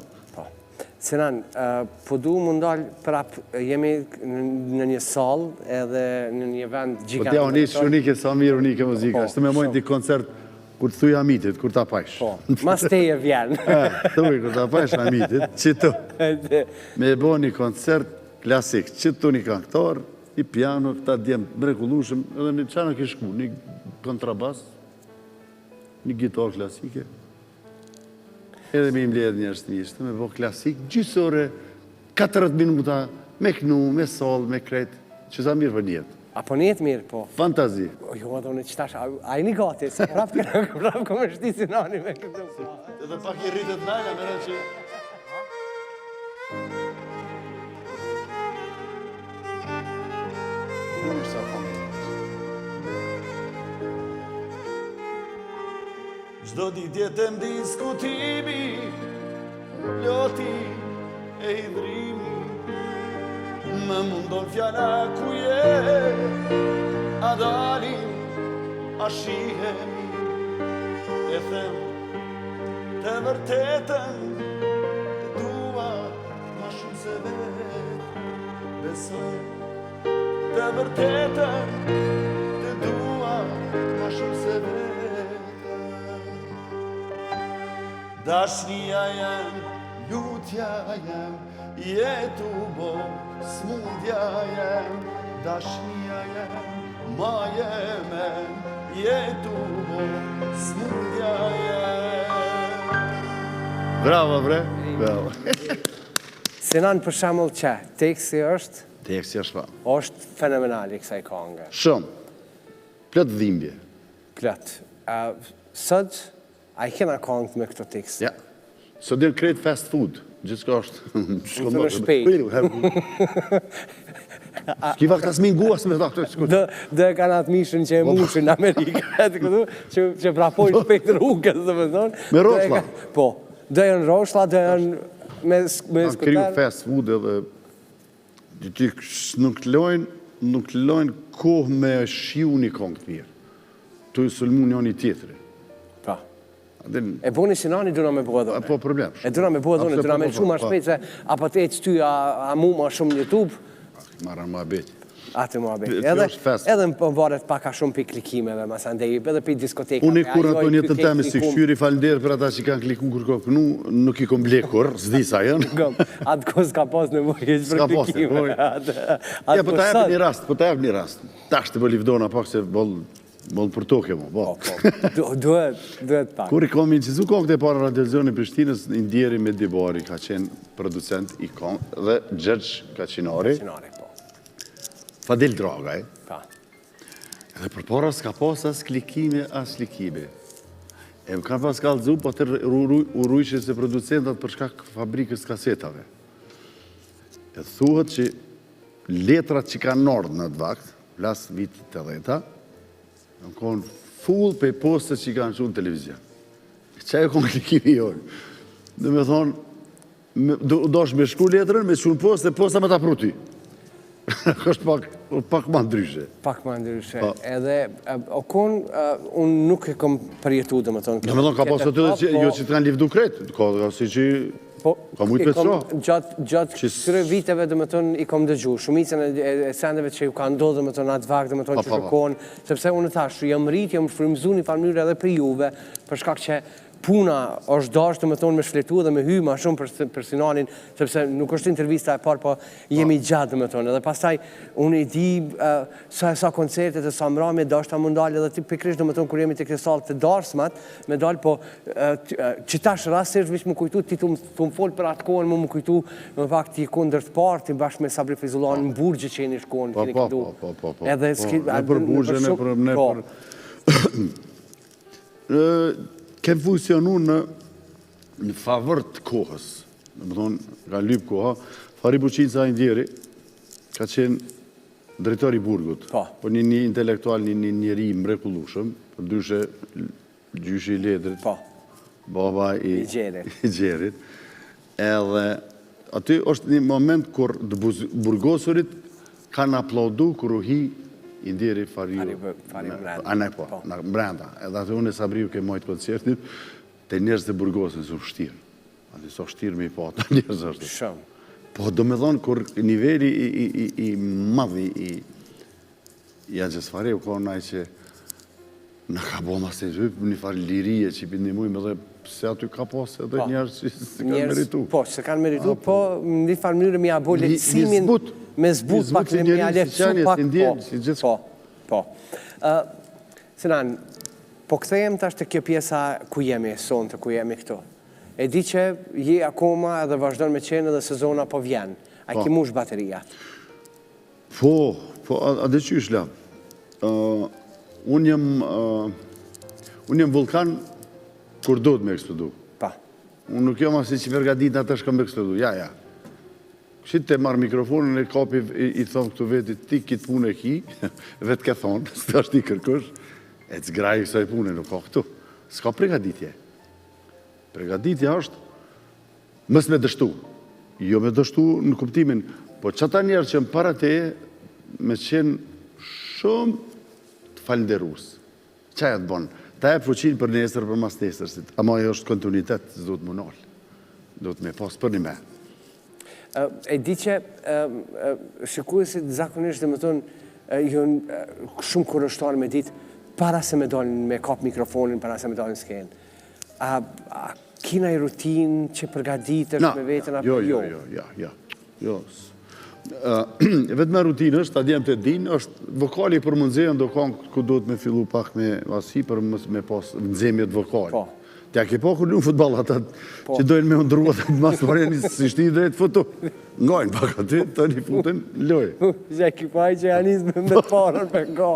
Sinan, po du më ndalë prap, jemi në një salë edhe në një vend gjikant. Po t'ja unike, sa mirë unike muzika, është me mojnë t'i koncert kur t'thuj Amitit, kur t'a pajsh. Po, mas teje vjen. Thuj, kur t'a pajsh Amitit, që tu. Me bo një koncert klasik, që tu një këngëtar, i piano, këta djemë mrekullushëm, edhe një qana kishku, një kontrabas, një gitar klasike. Edhe me imbledh një është me bo klasik, gjysore, 40 minuta, me knu, me sol, me kret, që sa mirë për njetë. Apo njetë mirë, po. Fantazi. Jo, ato në qëtash, a i një gati, se prap këmë shti si nani me këtë. Edhe pak i rritët najna, me rënë që... Gjdo ditjetem diskutimi, loti e hidrimi, më mundon fjala ku je, a dalim, a shihemi, e them të vërtetën, të dua ma shumë se vetë, besoj, të vërtetën, të dua ma shumë se vetë. Dashnia jem, lutja jem, jetu bo, smundja jem. Dashnia jem, ma jemen, jetu bo, smundja jem. Bravo, bre, bravo. Sinan, për shemull që, teksti është? Teksti është pa. është fenomenal i kësaj këngë. Shumë, plët dhimbje. Plët. Sot, a i kena këngë me këto tekst? Ja, sot dhe në krejt fast food, gjithë ka është. Në të shpejt. Kiva këta sminguas me ta këtë shkut. Dhe kanë atë mishën që e mushën në Amerikë, që prapojnë shpejt rrugës, dhe me thonë. Me roshla. Po, dhe janë roshla, dhe janë me skuter. Kanë kriju fast food edhe nuk të lojnë kohë me shiu një këngë të mirë. Tu i sulmu njën i tjetëri. Pa. E boni Sinani duna me bëhe dhune. Po problem. E duna me bëhe dhune, duna me shumë ma shpejt se apo të ecë ty a mu ma shumë në YouTube. Marra ma beti. Atë mua beti. Edhe më varet paka shumë për klikimeve, mas andej, edhe për diskoteka. Unë i kur ato një të temi si këshyri falender për ata që kanë kliku kur ka kënu, nuk i kom blekur, s'di sa janë. Atë ko s'ka pas në mojë për klikime. Ja, po ta jep një rast, tash të bëllivdona pak se bollë për toke mu, bo. Duhet pak. Kur i kom incizu kokët e para radiozioni Prishtinës, Indjeri Medibari ka qenë producent i kom, dhe Gjergj Kaçinari. Fadil Dragaj. Edhe për para s'ka pas as klikime, as likime. E më kanë pas kallëzu, po të urujshë se producentat për shkak fabrikës kasetave. E thuhet që letrat që kanë nordë në të vakt, plas vitit të dheta, në konë full pe postët që kanë shumë televizion. Qa e konë klikimi jojnë? Dhe me thonë, do është me shku letrën, me shumë postë, e posta me ta pruti. është pak ma ndryshe. Pak ma ndryshe. Edhe, o konë, unë nuk e kom përjetu, dhe me thonë. Dhe me thonë, ka pasë të të jo që të kanë livdu kretë, ka si që ka mujtë petëso. Gjatë këtyre viteve, dhe me thonë, i kom dëgju. Shumicën e sendeve që ju ka ndodhë, dhe me thonë, atë vakë, dhe me thonë, që shukon, sepse unë thashë, jam rritë, jam frymzu një farmyrë edhe për juve, për shkak që puna është dashtë të me thonë me shfletu dhe me hy ma shumë për Sinanin, sepse nuk është intervista e parë, po jemi gjatë dhe me thonë. Edhe pastaj, unë i di sa koncertet e sa mramje dashtë ta mundalë edhe ti pikrish dhe me thonë kur jemi të këtë salë të darsmat, me dalë, po që tash rasisht vish më kujtu, ti të më folë për atë kohën, më kujtu, në fakt ti kundër të parë, ti bashkë me Sabri Fizullan në Burgjë që jeni shkonë, keni këtu. Edhe kem funksionu në favër të kohës. Në më thonë, ka lypë koha. Fari Buqinca Indjeri ka qenë drejtori i Burgut. Po një intelektual, një njeri mrekullushëm, për ndryshe gjyshi i Ledrit, baba i Gjerit. Edhe aty është një moment kur të burgosurit kanë aplaudu kur u hi Indjeri Fariu, anë po, në brenda. Edhe atë unë e Sabriu ke mojtë koncertit, Te njerëz të burgosin së vështirë. A të so vështirë me i po ato njerëz është. Shumë. Po do me thonë, kur niveli i madhi i Agjesfareu, ka naj që në ka bo mas të një farë lirije që i pëndimujme dhe se aty ka pas edhe njerëz që se kanë meritu. Po, se kanë meritu, po në një farë mënyrë me abo lehtësimin, me zbut pak me a lehtësu pak, po. Sinan, po këthejem tash të kjo pjesa ku jemi, sonë të ku jemi këto. E di që je akoma edhe vazhdojnë me qenë edhe sezona po vjen. A ki mush bateria? Po, a dhe qysh la. Unë jem vulkan kur do të me eksplodu. Pa. Unë nuk jam asi që vergadit në atë shkëm me eksplodu. Ja. Këshit të marrë mikrofonën e kapi i thonë këtu vetit, ti kitë punë e ki, vetë ke thonë, së të ashtë i kërkush, e të zgraj i kësaj punë, nuk ka këtu. S'ka pregaditje. Pregaditja është mës me dështu. Jo me dështu në kuptimin, po që ata njerë që më para te me qenë shumë të falenderus. Qa e të bonë? Ta e fuqin për nesër, për mas nesër, ama e është kontinuitet, do të më nalë. Do të me pasë për një me. E di që shikuesit zakonisht dhe më tonë, jënë shumë kërështarë me ditë, para se me dalin me kap mikrofonin, para se me dalin skenë. A kina i rutin që përgaditër me vetën apo jo? Jo. Vetë me rutin është, ta djemë të din, është vokali për më nëzejën do kanë ku do të me fillu pak me vasi për me pas nëzemjet vokali. Tja ke po kur lunë futbal ata që dojnë me ndrua të mas të marjeni si shti drejt foto. Ngajnë pak aty, të një futën, lojë. Që ki paj që janë izme me të parën me nga.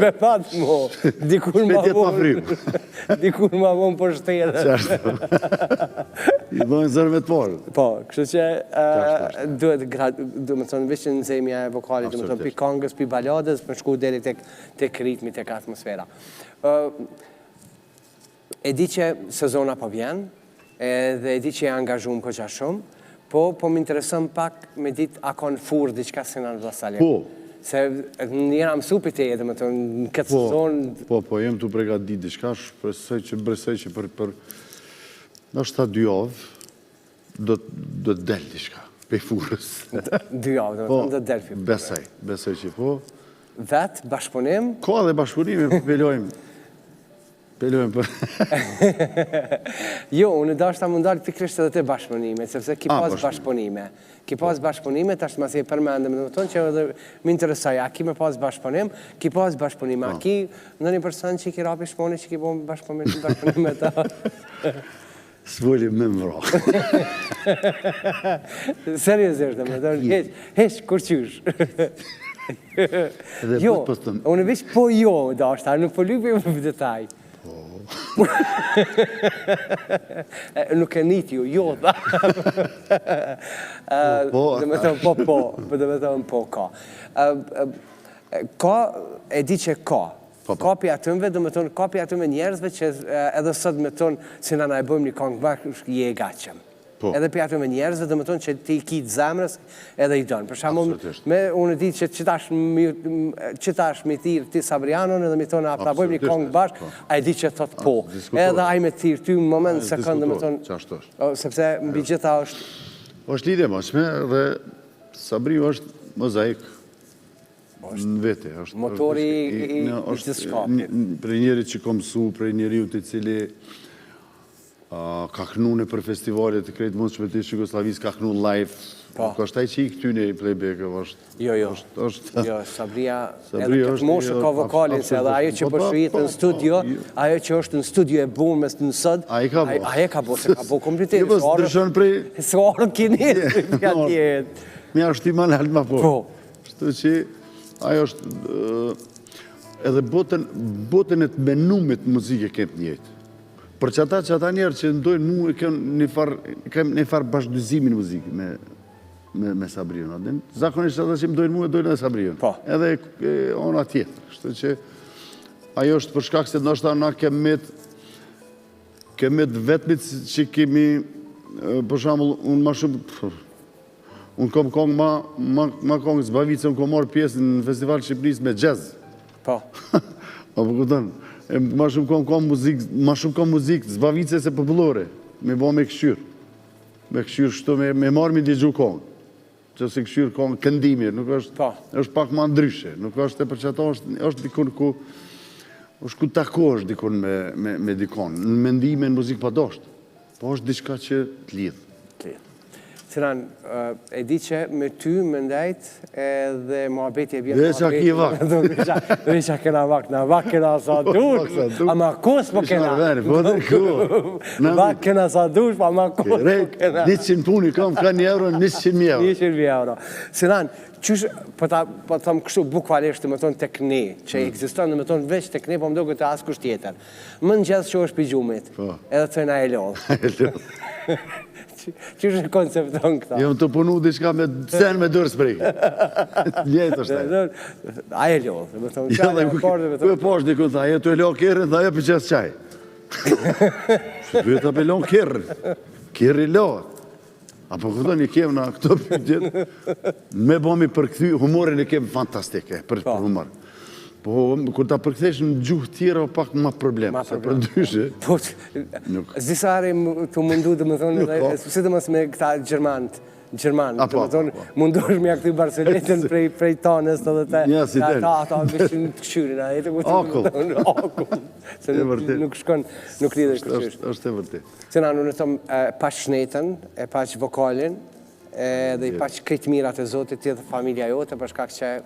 Me patë mo. Dikur ma vonë për shtere. Qashtë. I dojnë zërë me të parën. Po, kështë që duhet me thonë vishë në zemja e vokalit, duhet me thonë pi kangës, pi baladës, për shku deri tek ritmi, tek atmosfera. E di që sezona po vjen, dhe e di që e angazhum këqa shumë, po më interesën pak me dit a ka në furë diqka se në Vlasalja. Po. Se njëra mësu për te edhe, në këtë sezon... Po, jem të pregadit diqka, bresej që për... Në është ta 2 javë, do të del diqka, pe furës. 2 javë, do të del për furës. Besej që po. Vetë, bashkëpunim? Ka dhe bashkëpunimi, pelojmë. Pelojmë për... Jo, unë da është ta mundar pikrisht edhe të bashkëpunime, sepse ki pas bashkëpunime. Ki pas bashkëpunime, ta është mas e përmendëm, dhe më tonë që edhe më interesaj, a ki me pas bashkëpunim, ki pas bashkëpunime, a ki në një person që ki rapi shponi që ki bo bashkëpunime ta... S'volim me më ra. Seriosisht, dhe më tonë, heq, kur qysh. Jo, unë vish po jo, da është ta, nuk po lypi më për detaj. Nuk e njët ju, jo, da. Dhe me thonë po, dhe me thonë po ka. Ka, e di që ka. Kapi atëmve, dhe me thonë, kapi atëmve njerëzve që edhe sot me thonë, si në e bëjmë një kongë bashkë, je e gacëm. Edhe për atëmve njerëzve, dhe me thonë që ti kitë zemrës edhe i donë. Për shamull, unë di që qëtash mi tirë ti Sabrianon edhe mi thonë, a ta bëjmë një kongë bashkë, a i di që thotë po. Edhe a i me tirë ty në moment sekundë, dhe me thonë, sepse mbi gjitha është... është lidhje mashme dhe Sabriu është mozaik në vete. Motori i të shkapit. Për njeri që kom su, për njeri të cili ka kënu në për festivalet të krejtë mundë shpëtisht Jugoslavis, ka kënu live. Ka është taj që i këtyne i playback-e, është... Jo, Sabria, edhe këtë moshë ka vokalin, se edhe ajo që përshujit në studio, ajo që është në studio e bunë mes në sëd, ajo ka bo, se ka bo kompleteri. Jo, së dërshon prej... Së orë kinit, ka tjetë. Mja është ti ma në halë ma po. Shtu që ajo është... Edhe botën e të menumit muzike kemë njëjtë. Për që ata njerë që ndojnë mu e kemë një farë bashkëdyzimin në muzikë me Sabrion. Zakonisht ata që më dojnë mu e dojnë edhe Sabrion. Edhe ona tjetër. Shtë që ajo është për shkak se nështë na kemet vetëmit që kemi, për shambull, unë ma shumë, unë kom kongë ma kongë zbavicë, unë kom marë pjesë në Festival Shqipëris me jazz. Po kupton, ma shumë ka muzikë zbavice se popullore, me bo me këshyr. Me këshyr shto, me marrë me digju kongë. Që se këshyr kongë këndimi, nuk është pak ma ndryshe. Nuk është e për që ato është dikun ku, është ku takosh dikun me dikon. Në mendime në muzikë pa doshtë. Po është diçka që të lidhë. Sinan, e di që me ty më ndajt edhe muhabeti e bjetë Dhe që a ki vakt. Dhe që a kena vakt, na vakt kena sa dush, ama kus po kena. Vakt kena sa dush, pa ama kus po kena. 100 puni kam, ka 1 euro, 100.000 euro. 100.000 euro. Sinan, qysh, po thëmë kështu bukvalisht, më tonë tek ne, që eksiston, më tonë veç tek ne, po më do këtë askush tjetër. Më në gjithë që është për gjumit, edhe të na e lodhë. Qështë e koncepton këta? Jam të punu diçka me sen me dërë sprejke. Njëtë është e. A e lodhë, me thonë qaj, e portë, me thonë. Ku e poshtë dikun, tha, e të e lo kërën, tha, e për qësë qaj. Shë të për lo kërën, kërë i lodhë. Apo këto një kemë në këto për gjithë, me bomi përkëthy, humorin e kemë fantastike, për humor. Po, kur ta përkthesh në gjuhë tjera, pak ma problem, se për ndryshe. Po, zisare të mundu, dhe më thonë, si të mësë me këta Gjermanët, dhe më thonë, mundosh me akty Barceletën prej tonës, të ata vishin të këshyrin, a jetë ku të më thonë, akull, se nuk shkon, nuk lidhe këshysh. Është e vërtet. Se na, në thomë, pash shnetën, e pash vokalin, dhe i pash këtë mirat e Zotit, tjetë familja jote, përshka që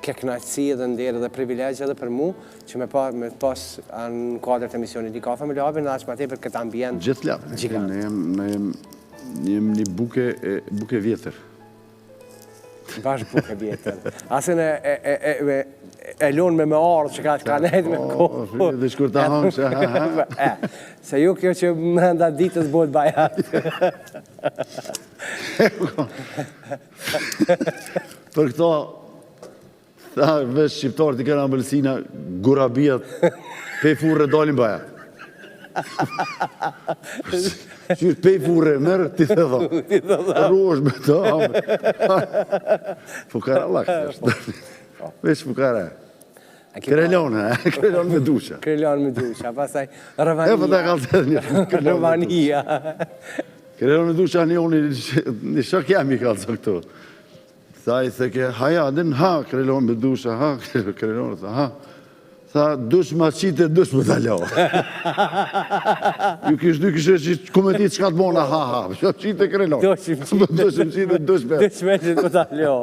ke knaqësi edhe ndërë dhe privilegje edhe për mu, që me pas në kuadrët e misionit Një kafe me labin, dhe ashtë ma te për këtë ambient gjithë gjigant. Ne jem një buke vjetër. Bash buke vjetër. Asin e lonë me ardhë që ka nejtë me kohë. Dhe shkur ta hangë që ha. Se ju kjo që më nda ditës bojt bajat. Për këto, ta vesh shqiptarët i kena ambëlsina, gurabijat, pej furre dalin baja. Qyrë pej furre, mërë, ti të dha. Rosh me ta. Fukara lakë, vesh fukara. Krelone me dusha. Krelone me dusha, pasaj rëvania. E për ta kalë të një. Rëvania. Krelone me dusha një shak jam i kalë të këto. Tha i theke, haja, din ha, krelon me dusha, ha, krelon, tha, ha. Tha, dush ma qite, dush më taljo. Ju kishë që komentit qka të bona, ha, qite krelon. Dush më qite, dush me. Dush me qite më taljo.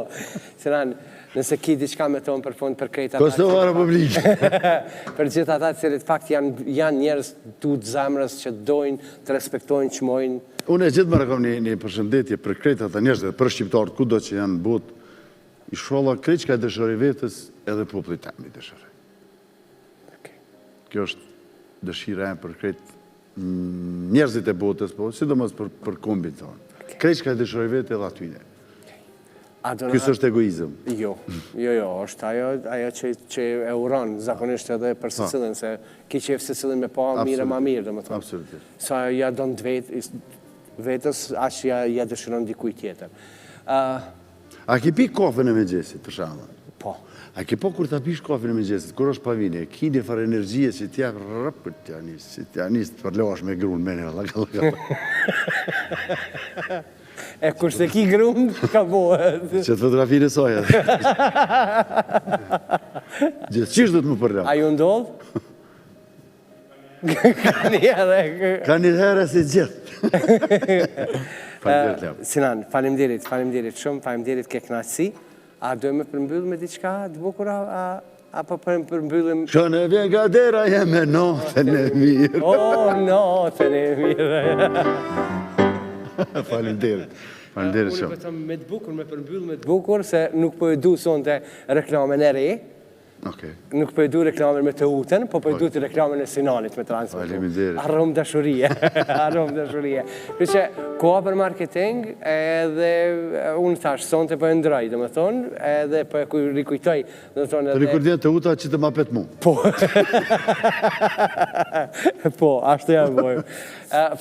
Sinan, nëse ki diçka me tonë për fund për krejta. Kosovë Republikë. Për gjithë ata të cilit fakt janë njerës të zemrës që dojnë, të respektojnë, që mojnë. Unë e gjithë më rekom një përshëndetje për krejta të njerës dhe për shqiptarët, ku do që janë botë, i sholla krejt që ka dëshëri vetës edhe popullit tam i dëshëri. Kjo është dëshira e për krejt njerëzit e botës, po, sidomos për kombin tonë. Krejt që ka dëshëri vetë edhe atyne. Kësë është egoizëm. Jo, është ajo që e uron zakonisht edhe për Sicilin, se ki që e Sicilin me pa mire ma mirë, dhe më thonë. Absolutisht. Sa ja donë vetës, ashtë ja dëshiron dikuj tjetër. A ki pi kafën e mëngjesit, për shama? Po. A ki po kur ta pish kafën e mëngjesit, kur është pavine, ki një farë energjie që t'ja rëpër t'ja nisë të përloash me grunë, mene, laka. E kurse ki grunë, ka bohet. Që të fotografinë e soja. Gjithë qishë do të më përloash? A ju ndodhë? Ka një herë si gjithë. Sinan, falimderit shumë, falimderit ke knaqësi. A dojmë përmbyllë me diqka të bukura, apo përmbyllim... Shë në vjen ka dera jeme notën e mirë. O, notën e mirë. Falimderit. Falimderit shumë. Unë vetëm me të bukur, me përmbyllë me të bukur, se nuk po e du sonte reklamen e re. Nuk po e du reklamen me të uten, po po e du të reklamen e Sinanit me transportu. Faleminderit. Arrom dëshurie. Arrom dëshurie. Për që koha për marketing, edhe unë thash, sonte po e ndroj, dhe më thonë, edhe po e rikujtoj. Të rikurdjen të uta që të ma petë mu. Po. Po, ashtë jam bojmë.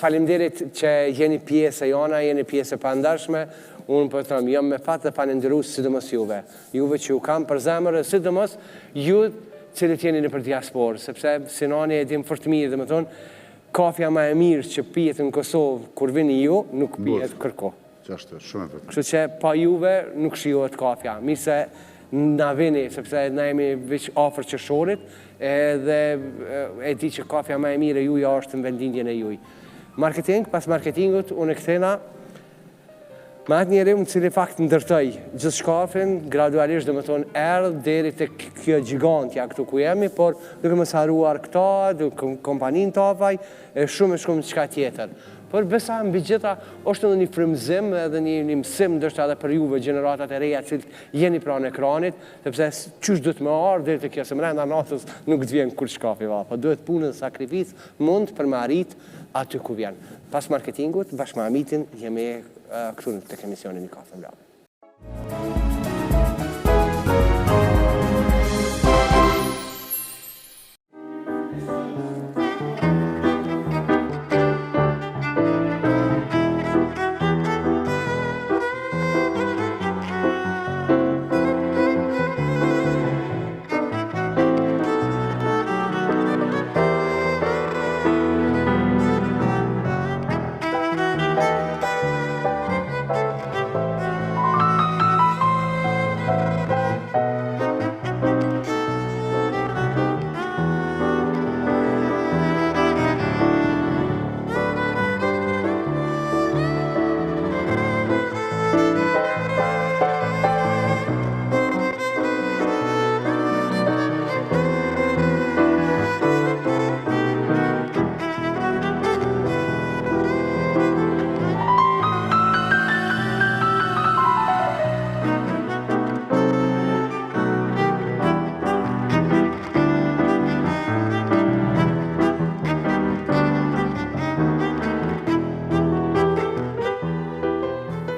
Falimderit që jeni pjesë e jona, jeni pjesë e pandashme. Unë për tëmë, jam me fatë dhe falenderu sidomos juve. Juve që ju kam për zemër, sidomos ju cilët jeni në për diasporë, sepse Sinani e dim fort mirë, dhe më thonë, kafja ma e mirë që pijet në Kosovë kur vini ju, nuk pijet kërko. Qashtë, shumë e vërtet. Kështu që pa juve nuk shijohet kafja. Mirë se na vini, sepse na jemi veç afër qershorit, edhe e di që kafja ma e mirë e juja është në vendindjen e juj. Marketing, pas marketingut, unë e këthena me atë njeri më cili fakt ndërtoj gjithë shkafin, gradualisht dhe më thonë erdhë deri të kjo gjigantja këtu ku jemi, por duke më saruar këta, duke kompanin Tafaj, e shumë qka tjetër. Por besa mbi gjitha është edhe një frymëzim edhe një mësim ndështë edhe për juve generatat e reja cilë jeni pranë ekranit, sepse qysh dhëtë me ardhë deri të kjo se mrenda natës nuk të vjen kur shkafi va, po duhet punë dhe sakrificë mund për me arrit aty ku vjen. Pas marketingut, bashkë me Amitin, jemi këtu në të emisionin Një Kafe Mlave.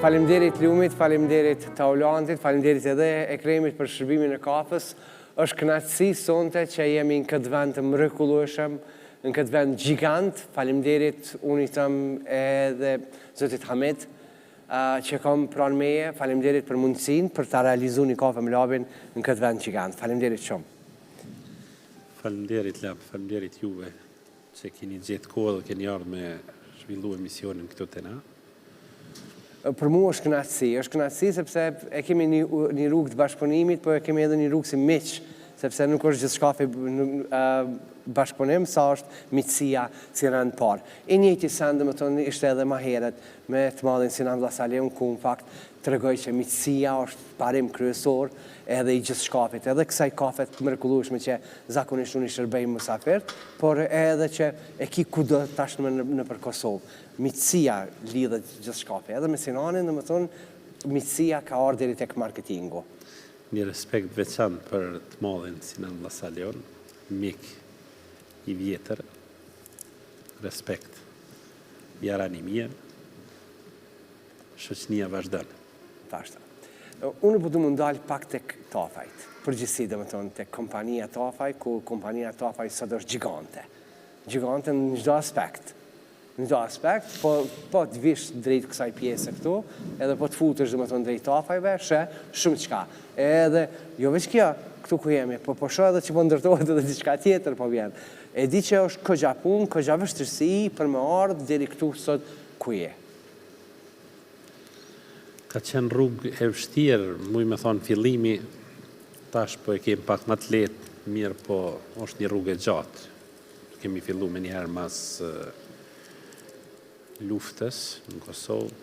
Faleminderit Lumit, faleminderit Taulantit, faleminderit edhe Ekremit për shërbimin e kafës. Është kënaqësi sonte që jemi në këtë vend të mrekullueshëm, në këtë vend gjigant. Faleminderit unë i them edhe Zotit Hamid që kam pranë meje. Faleminderit për mundësinë për ta realizuar Një Kafe Mlavin në këtë vend gjigant. Faleminderit shumë. Faleminderit Lap, faleminderit juve që keni gjetë kohë dhe keni ardhur me zhvillu emisionin këtu te na. Për mu është kënaqësi sepse e kemi një rrugë të bashkëpunimit, po e kemi edhe një rrugë si miq, sepse nuk është gjithë shkafi bashkëpunim, sa është miqësia si rënd parë. I njëjti send, më thonë, ishte edhe ma heret me të madhin Sinan Vllazaliun, ku në fakt të regoj që miqësia është parim kryesor edhe i gjithë shkafit, edhe kësaj kafet të mrekullueshme që zakonisht unë i shërbej mësafirt, por edhe që e ki kudo tashmë në për Kosovë. Miqësia lidhet gjithë shkafi, edhe me Sinanin, dhe më thonë, miqësia ka ardhur deri tek marketingu. Një respekt veçantë për të madhin Sinan Vllazaliun, mik i vjetër, respekt, jarani mirë, shoqënia vazhdon. Tashta. Unë po du më ndalë pak tek Tafajt, përgjithësi dhe më thonë, tek kompania Tafaj, ku kompania Tafaj sot është gjigante. Gjigante në çdo aspekt. Në çdo aspekt, po të vish drejt kësaj pjese këtu, edhe po të futesh dhe më thonë drejt Tafajve, shë shumë qka. Edhe, jo veç kjo, këtu ku jemi, po shoh edhe që po ndërtohet edhe diçka tjetër po vjen. E di që është këgja punë, këgja vështirësi për me ardhë deri këtu sot ku je. Ka qenë rrugë e vështirë, muj me thonë fillimi, tash po e kemi pak më të lehtë, mirë po është një rrugë e gjatë. Kemi fillu me njëherë mas luftës në Kosovë,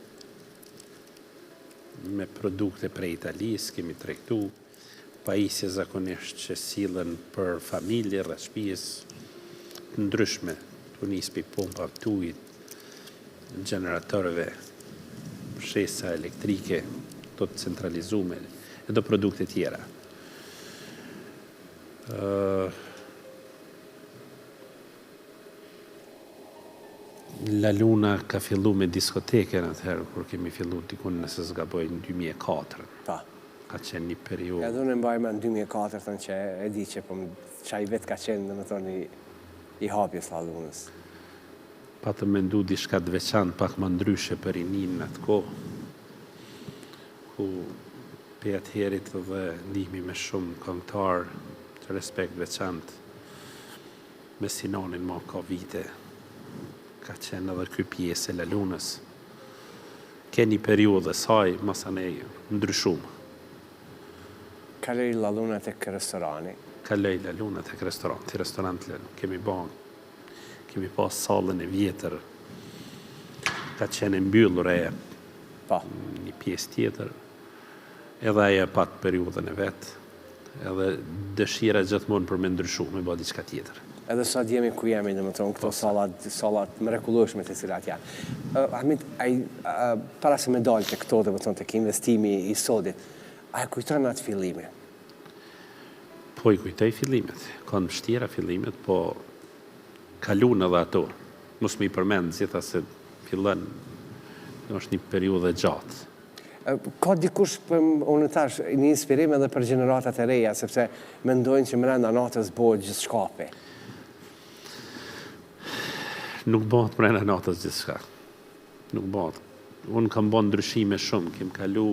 me produkte prej Italisë, kemi tregtu, pajisje zakonisht që sillen për familje, rreth shtëpisë, të ndryshme, të nispi pompa të ujit, generatorëve, shesa elektrike, të centralizume, e do produkte tjera. La Luna ka fillu me diskoteken atëherë, kur kemi fillu dikun nëse zgaboj në 2004. Pa. Ka qenë një periudhë. Edhe unë mbaj me në 2004, thënë që e di që qaj vetë ka qenë, dhe më thonë, i hapjes La Lunës. Pa të mendu diçka të veçantë, pak më ndryshe për rinin në atë kohë, ku pe atëherit dhe ndihmi me shumë këngëtar të respekt veçant me Sinonin ma ka vite, ka qenë edhe ky pjesë e lalunës. Ke një periudhë saj, masanej ndryshumë. Kaloj laluna tek restorani. Kaloj laluna tek restoranti, kemi pas sallën e vjetër, ka qenë mbyllur e Po. një pjesë tjetër, edhe ajo pat periudhën e vet, edhe dëshira gjithmonë për me ndryshu, me bë diçka tjetër. Edhe sot jemi ku jemi, domethënë këto sallat mrekullueshme të cilat janë. Hamid, para se me dalë të këto, domethënë tek investimi i sodit, a e kujton atë fillime? Po i kujtoj fillimet, kanë vështira fillimet, po kalun edhe ato. Mos më i përmend gjitha se fillon, është një periudhë gjatë. Ka dikush, unë thash, një inspirim edhe për gjeneratat e reja, sepse mendojnë që brenda natës bëhet gjithë shkapi. Nuk bëhet brenda natës gjithë shka. Nuk bëhet. Unë kam bën ndryshime shumë, kem kalu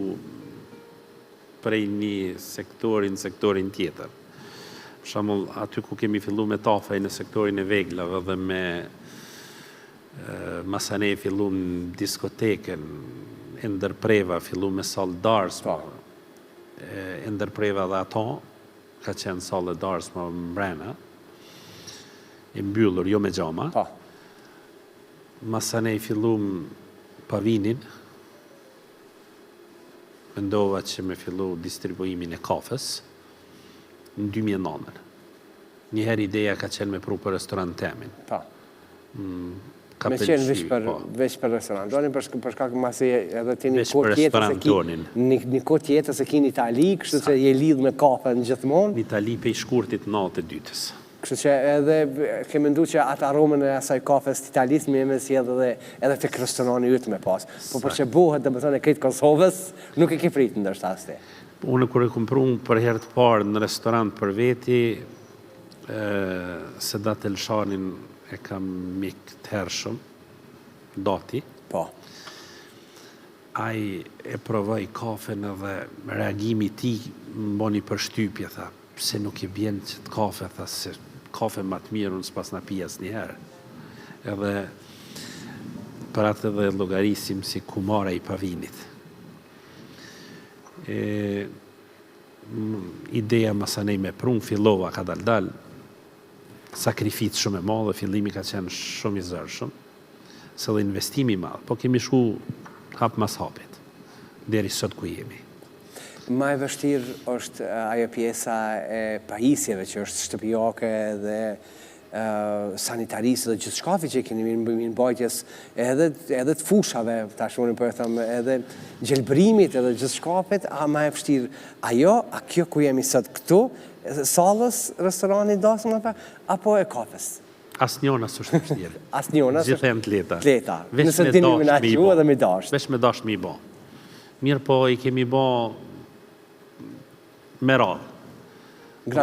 prej një sektorin tjetër. Për shembull, aty ku kemi fillu me tafaj në sektorin e veglave dhe me masane fillu në diskoteken, e ndërpreva, fillu me salë darsma, e ndërpreva dhe ato, ka qenë salë darsma mbrena, e mbyllur, jo me gjama. Masane fillu pavinin, mendova që me fillu distribuimin e kafes, në 2009. Njëherë ideja ka qenë me pru për restorant temin. Me qenë veç për restorant. Doni për shkak masi edhe ti një kohë tjetër se ki në Itali, kështu që je lidh me kafe në gjithmonë. Në Itali pe i shkurtit natë e dytës. Kështu që edhe ke mendu që atë aromën e asaj kafes të Italis me jemi si edhe të restorani ytë me pas. Po për që buhet dhe më thënë e krejtë Kosovës, nuk e ke fritë ndërshtë asti. Unë kërë e këmpru për herë të parë në restorant për veti, se datë Elshanin e kam mik të hershëm, dati. Po. Ai e provoj kafen edhe reagimi ti më boni për shtypje, tha, pse nuk i bjen që të kafe, tha, se kafe më të mirë unë s'pas në pijas njëherë. Edhe për atë edhe logarisim si kumara i pavinit. Ideja masanej me prun, fillova ka dal, sakrificë shumë e madhe, fillimi ka qenë shumë i zërshëm, se dhe investimi madhe, po kemi shku hap mas hapit, deri sot ku jemi. Ma e vështirë është ajo pjesa e pajisjeve, që është shtëpijake dhe sanitarisë dhe gjithë shkafi që keni mirë bajtjes edhe të fushave, tash unë për e thëmë, edhe gjelbrimit edhe gjithë shkafit, a ma e vështirë ajo, a kjo ku jemi sot këtu, salës, restorani, dasëm, apo e kafes? Asë njona së është vështirë. Asë njona së gjithë e më të leta. Leta, nëse dini me në që edhe me dasht. Vesh me dasht me i bo. Mirë po i kemi bo me radhë.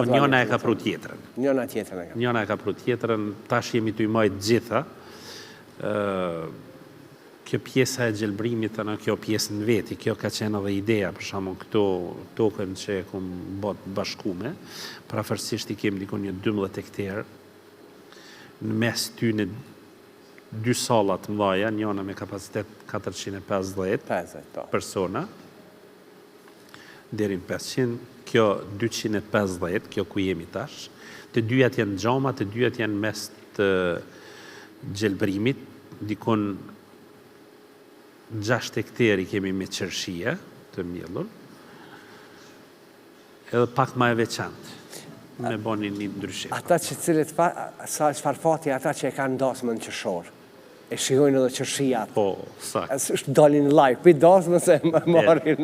Njona e ka pru tjetërën. Njona tjetërën e ka. Njona e ka pru tjetërën, tash jemi të i majtë gjitha. Kjo pjesa e gjelbrimit të në kjo pjesë në veti, kjo ka qenë edhe ideja, për shamu këto tokën që e kom botë bashkume, prafërsisht i kem dikon një 12 hektarë, në mes ty në 2 salat mdhaja, njona me kapacitet 450 persona, deri në 500, kjo 250, kjo ku jemi tash, të dyjat janë gjama, të dyjat janë mes të gjelbrimit, dikon 6 hektari kemi me qërshia të mjellur, edhe pak ma e veçantë, me boni një ndryshim. Ata që cilët, sa qëfar fati, ata që e kanë dasmën qërshor, e shihojnë edhe qërshijat. Po, sakt. është dalin në live, për dasmën se marrin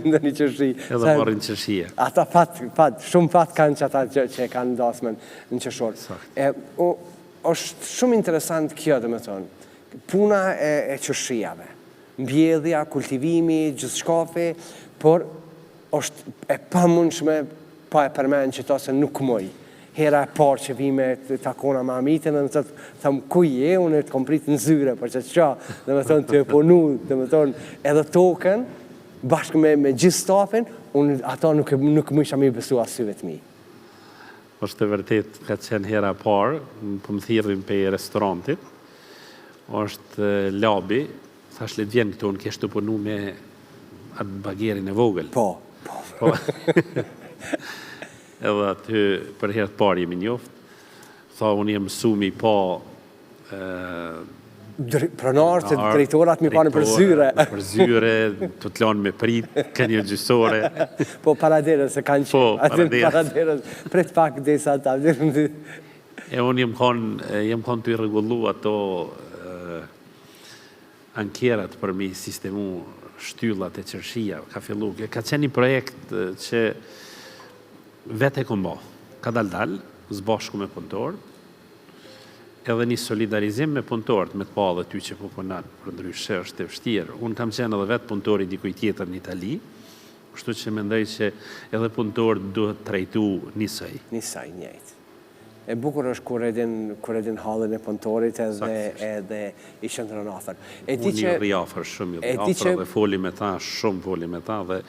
në një qërshi. Edhe marrin qërshia. Ata shumë fat kanë që ata që e kanë dasmën në qërshor. është shumë interesant kjo, dhe me thonë, puna e qërshijave, mbjedhja, kultivimi, gjithë shkafi, por është e pamundshme pa e përmenë që ta se nuk mëj. Hera e parë që vime të takona ma amitin, dhe me thonë, thëmë, ku je, unë e të komprit në zyre, për që qa, dhe me thonë, të e ponu, dhe me thonë, edhe token, bashkë me gjithë stafin, unë ata nuk më isha mi besu asyve të mi. është e vërtet ka qenë hera parë, po më thirrin për restorantit, është labi, thash le të vjen këtu, unë kesh të punu me atë bagerin e vogël. Po. Edhe aty për herë të parë jemi njoft, tha unë jem mësumi pa pronarët, drejtorat mi panë për zyre. Për zyre, të të lanë me prit, kënjë gjysore. Po paraderës se kanë që. Po, paraderës. Pret pak desa ta. E unë jem kanë të i regullu ato ankerat për mi sistemu shtyllat e qërshia. Ka fillu. Ka qenë një projekt që vete e kombo. Ka dal, zbashku me punëtorë, edhe një solidarizim me punëtorët, me të pa dhe ty që po punan, për ndryshe është e vështirë. Unë kam qenë edhe vetë punëtori dikuj tjetër në Itali, kështu që mendoj që edhe punëtorët duhet trajtu njësoj. Njësoj, njëjtë. E bukur është kur edin halën e punëtorit edhe i qëndron afer. Unë i rri afer shumë, dhe foli me ta, shumë foli me ta, dhe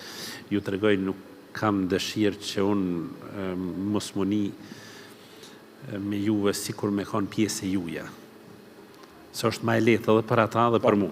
ju të regoj nuk kam dëshirë që unë mos muni me juve si kur me kanë pjesë e juja. Së është ma e letë edhe për ata dhe për mu.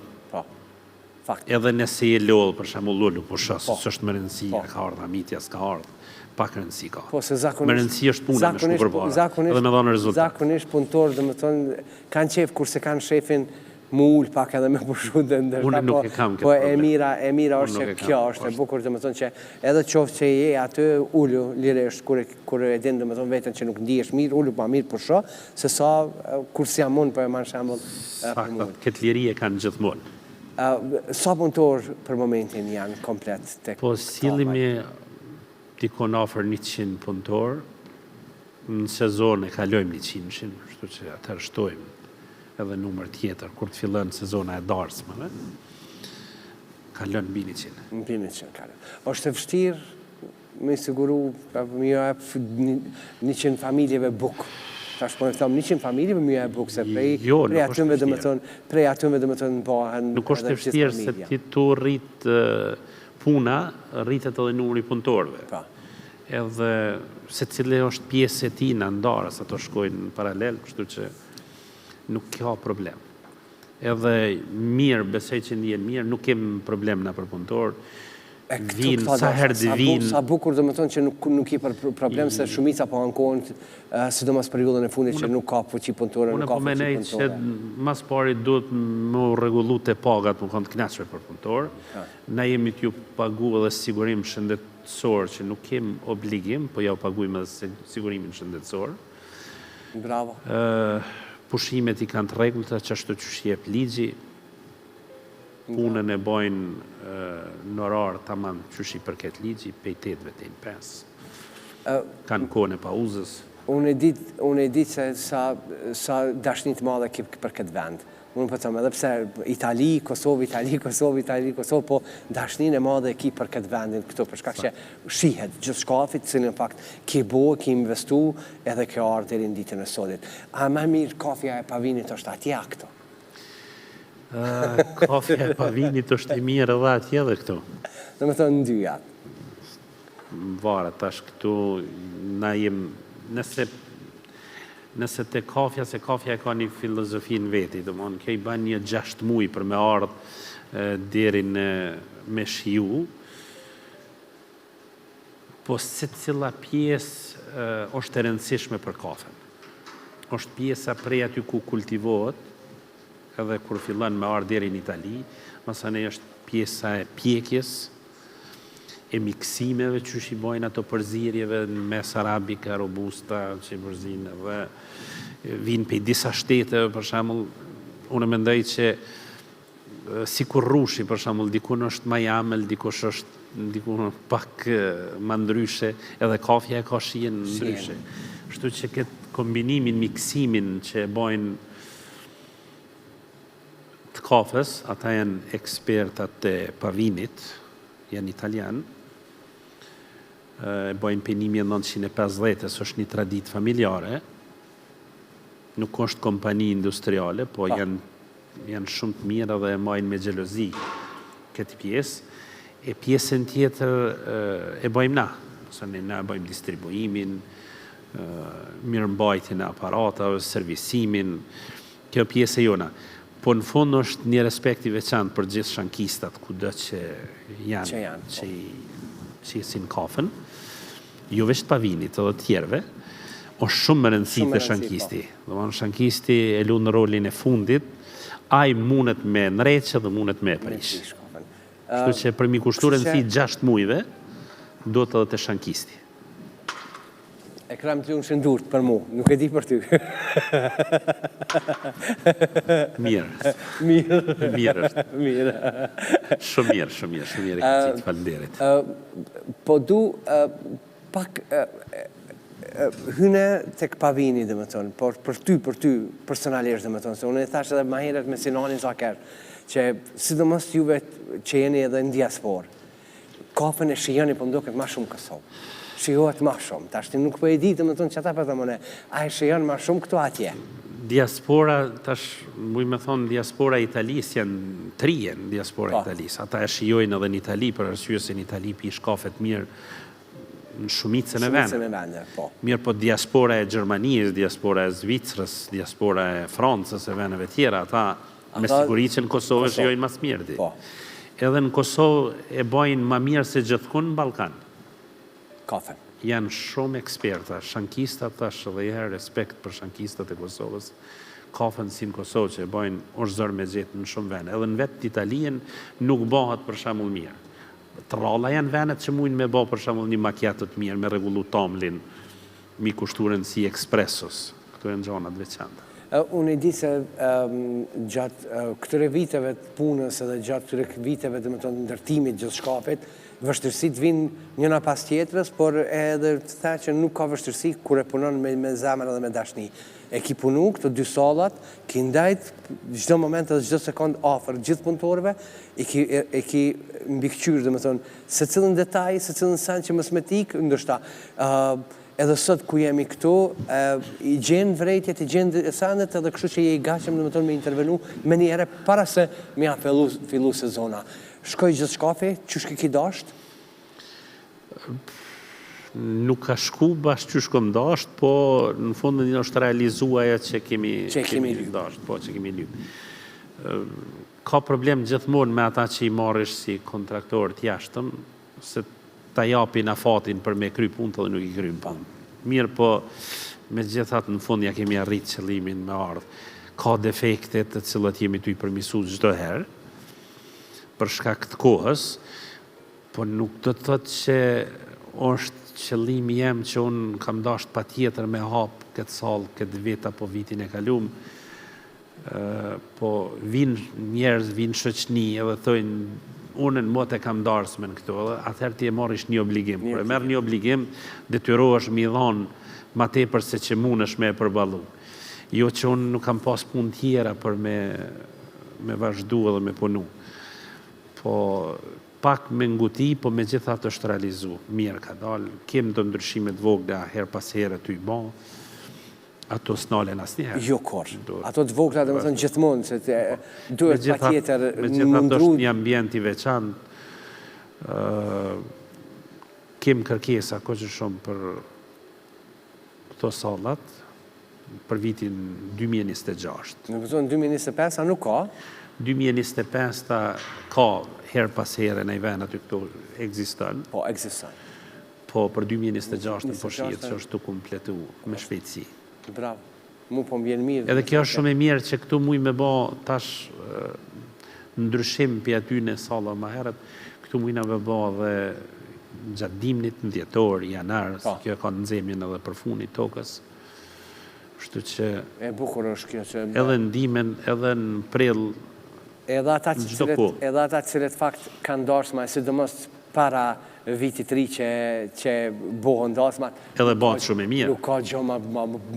Fakt. Edhe nëse e lodhë, për shamu lullu, po shasë, së është më rëndësia, ka ardhë, amitja s'ka ardhë, pak rëndësi ka. Më rëndësi është puna me shku përbara, edhe me dhonë rezultat. Zakonisht punëtorë, dhe më tonë, kanë qef, kurse kanë shefin, mu ullë pak edhe me pushu dhe ndërta. Unë nuk e kam këtë problem. Po e mira është që kjo është e bukur dhe më tonë që edhe qoftë që je aty ullu liresht, kur e din dhe më tonë vetën që nuk ndihesh mirë, ullu pa mirë për sho, se sa kur si jam unë për e manë shambull për mu. Këtë liri e kanë gjithmonë. Sa punëtorë për momentin janë komplet të Po sillimi dikon ofër 100 punëtorë, në sezon e kalojmë 100, shtu që atër shtojmë edhe numër tjetër, kur të fillon sezona e darsmëve, kalon mbi 100. Mbi 100 kalon. Është e vështirë me siguru, me jo e 100 familjeve buk. Ta shpone thom 100 familjeve me jo e buk, se prej atyme dhe më të bëhen nuk është e vështirë, se ti tu rritë puna, rritet edhe numëri punëtorëve. Edhe se cile është pjesë e ti në ndarës, ato shkojnë në paralel, kështu që nuk ka problem. Edhe mirë, besoj që ndjen mirë, nuk kem problem në për punëtor. Vinë, sa herë dhe vinë. Sa bukur dhe më tonë që nuk i për problem, se shumica po ankonë, sidomos periudhën e fundit që nuk ka fuqi punëtore, nuk ka fuqi punëtore. Unë po menej që mas pari duhet më regullu të pagat, më kanë të knaqëve për punëtor. Na jemi t'ju pagu edhe sigurim shëndetësor, që nuk kem obligim, po ja u pagujme edhe sigurimin shëndetësor. Bravo. Pushimet i kanë të regullta, që ashtu që shjep ligji, punën e bojnë në orar të aman që shi përket ligji, pej 8-ve të 5. Kanë kone pauzës. Unë e ditë se sa dashnit madhe ki për këtë vend. Unë për të thëmë edhe pse Itali, Kosovë, po dashnin e madhe ki për këtë vendin këto, përshka që shihet gjithë shkafit, cilën fakt ki bo, ki investu, edhe kjo ardhë deri në ditën e sotit. A më mirë kafja e pavinit është atje këto? Kafja e pavinit është e mirë edhe atje dhe këto. Në më thënë në dyja. Vara, tash këtu na jem, nëse të kafja, se kafja e ka një filozofi në veti, dhe mon, kjo i ban një 6 muj për me ardhë deri në me shiu, po se cila pjesë është e rëndësishme për kafen. është pjesa prej aty ku kultivohet, edhe kur fillon me ardhë deri në Itali, masanej është pjesa e pjekjes, e miksimeve që shi bojnë ato përzirjeve në mes arabika, robusta, që i përzine, dhe vinë për disa shtete, për shamull, unë mendoj që si kur rushi, për shamull, dikun është ma jamel, dikun pak ma ndryshe, edhe kafja e ka shien ndryshe. Shtu që këtë kombinimin, miksimin që bojnë të kafës, ata janë ekspertat e pavinit, janë italian, bojnë për 1950, është një tradit familjare, nuk është kompani industriale, po janë shumë të mira dhe e majnë me gjelozi këtë pjesë, e pjesën tjetër e bojmë na, na bojmë distribuimin, mirëmbajtjen e aparatave, servisimin, kjo pjesë e jona. Po në fund është një respekt i veçantë për gjithë shankistat kudo që janë, që jesin kafën, jo veç të pavinit edhe të tjerëve, është shumë më rëndësi të shankisti. Domethënë shankisti e luan rolin e fundit, ai mundet me ndreqë dhe mundet me prish. Kështu që për mi kushtu rëndësi 6 muajve, duhet edhe të shankisti. E kram të unë shëndurt për mu, nuk e di për ty. Mirë. Mirë është. Mirë. Shumë mirë e këtë falënderit. Po du pak hyne tek pavini, dhe më tonë, por për ty personalisht, dhe më tonë, se unë e thash edhe ma heret me Sinanin Zaker, që sidomos juve që jeni edhe në diaspor, kafën e shijoni për ndoket ma shumë Kosovë. Shijohet ma shumë, tash ti nuk po e di të më tonë që ata për të mëne, a e shijon ma shumë këto atje? Diaspora, tash muj me thonë diaspora Italis janë trije në diaspora Italis. Ata e shijojnë edhe në Itali, për arsye se në Itali pish kafet mirë në shumicën e vende. Mirë po diaspora e Gjermanisë, diaspora e Zvicrës, diaspora e Francës, e vendeve tjera, ata me siguri që në Kosovë shijojnë mas mirë. Edhe në Kosovë e bojnë ma mirë se gjithkun në Balkan. Kafen. Janë shumë eksperta, shankistat tash edhe herë respekt për shankistat e Kosovës, kafën si në Kosovë që e bojnë është zërë me gjithë në shumë vene. Edhe në vetë Italien nuk bëhat për shembull mirë. Të ralla janë venet që mujnë me bëhë për shembull një macchiato të mirë, me regullu tomlin, mi kushturën si espressos. Këto e në gjonat veçanta. Unë e di se gjatë këtëre viteve të punës edhe gjatë këtëre viteve të ndërtimit gjithë shkafit, vështërësit vinë njëna pas tjetërës, por edhe të tha që nuk ka vështërësi kur e punon me zemër dhe me dashni. E ki punu këto 2 sallat, ki ndajt çdo moment edhe çdo sekond afër gjithë punëtorëve, e ki mbikëqyrë, dhe më thonë, se cilën detaj, se cilën sen që mësmetik, ndoshta edhe sot ku jemi këtu, i gjenë vrejtjet, i gjenë sandet, edhe kështu që je i gashëm, dhe më thonë, me intervenu me njëre para se me ja fillu sezona. Shkoj gjithë shkafi, që shki dasht? Nuk ka shku bashkë që shkom dasht, po në fundën një është realizuaja që kemi dasht, po që kemi lyp. Ka problem gjithmonë me ata që i marrish si kontraktor të jashtëm, se ta japin afatin për me kry punë dhe nuk i krym punë. Mirë po, me gjithat në fund ja kemi arrit qëllimin me ardhë. Ka defekte të cilat jemi të i përmisu çdo herë, për shkak të kohës, po nuk do të thotë që është qëllimi jem që unë kam dasht pa tjetër me hapë këtë salë, këtë vit apo vitin e kalum, po vinë njerëz, vinë shoqni edhe thojnë, unën mot e kam darsmen këto, atëherë ti e marrish një obligim. Kur e merr një obligim, detyrohesh mi dhonë ma tepër se që mundesh me e përballu. Jo që unë nuk kam pas punë tjera për me vazhdu edhe me punu. Po pak me nguti, po me gjithat është realizu. Mirë ka dalë, kem të ndryshimet vogla her pas herë të i ba, ato s'nalen asnjëherë. Jo kur. Ato të vogla dhe më thënë gjithmonë, se duhet pa tjetër me gjithat është një ambient i veçantë. Kem kërkesa ko që shumë për këto sallat, për vitin 2026. Në këtonë 2025, a nuk ka? 2025 ta ka her pas here në i ven aty këto egziston. Po, egziston. Po, për 2026 në poshijet që është të kompletu me shpejtësi. Bravo. Mu po m'vjen mirë. Edhe kjo është shumë e mirë që këtu muj me ba tash ndryshim për aty në sala ma herët, këtu mujna me ba dhe gjatë dimnit në dhjetor, janar, se kjo ka nëzemjen edhe për funit tokës. Shtu që e bukur është kjo që edhe në dimen, edhe në prill, edhe ata cilët fakt kanë darsma, sidomos para vitit ri që bohën darsma. Edhe bëhet shumë e mirë. Nuk ka gjë ma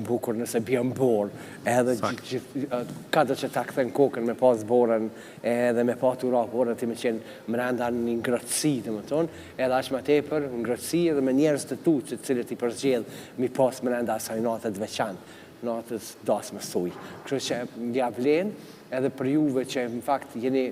bukur nëse bjën borë. Edhe ka do që ta këthen kokën me pas borën, edhe me pa tura borën ti me qenë mrenda një ngrëtësi, dhe më tonë, edhe ashtë ma tepër, ngrëtësi edhe me njerës të tu që cilët i përzgjedh mi pas mrenda asaj natët veçanë, natës dasmë suj. Kështë që m'ja vlen, edhe për juve që në fakt jeni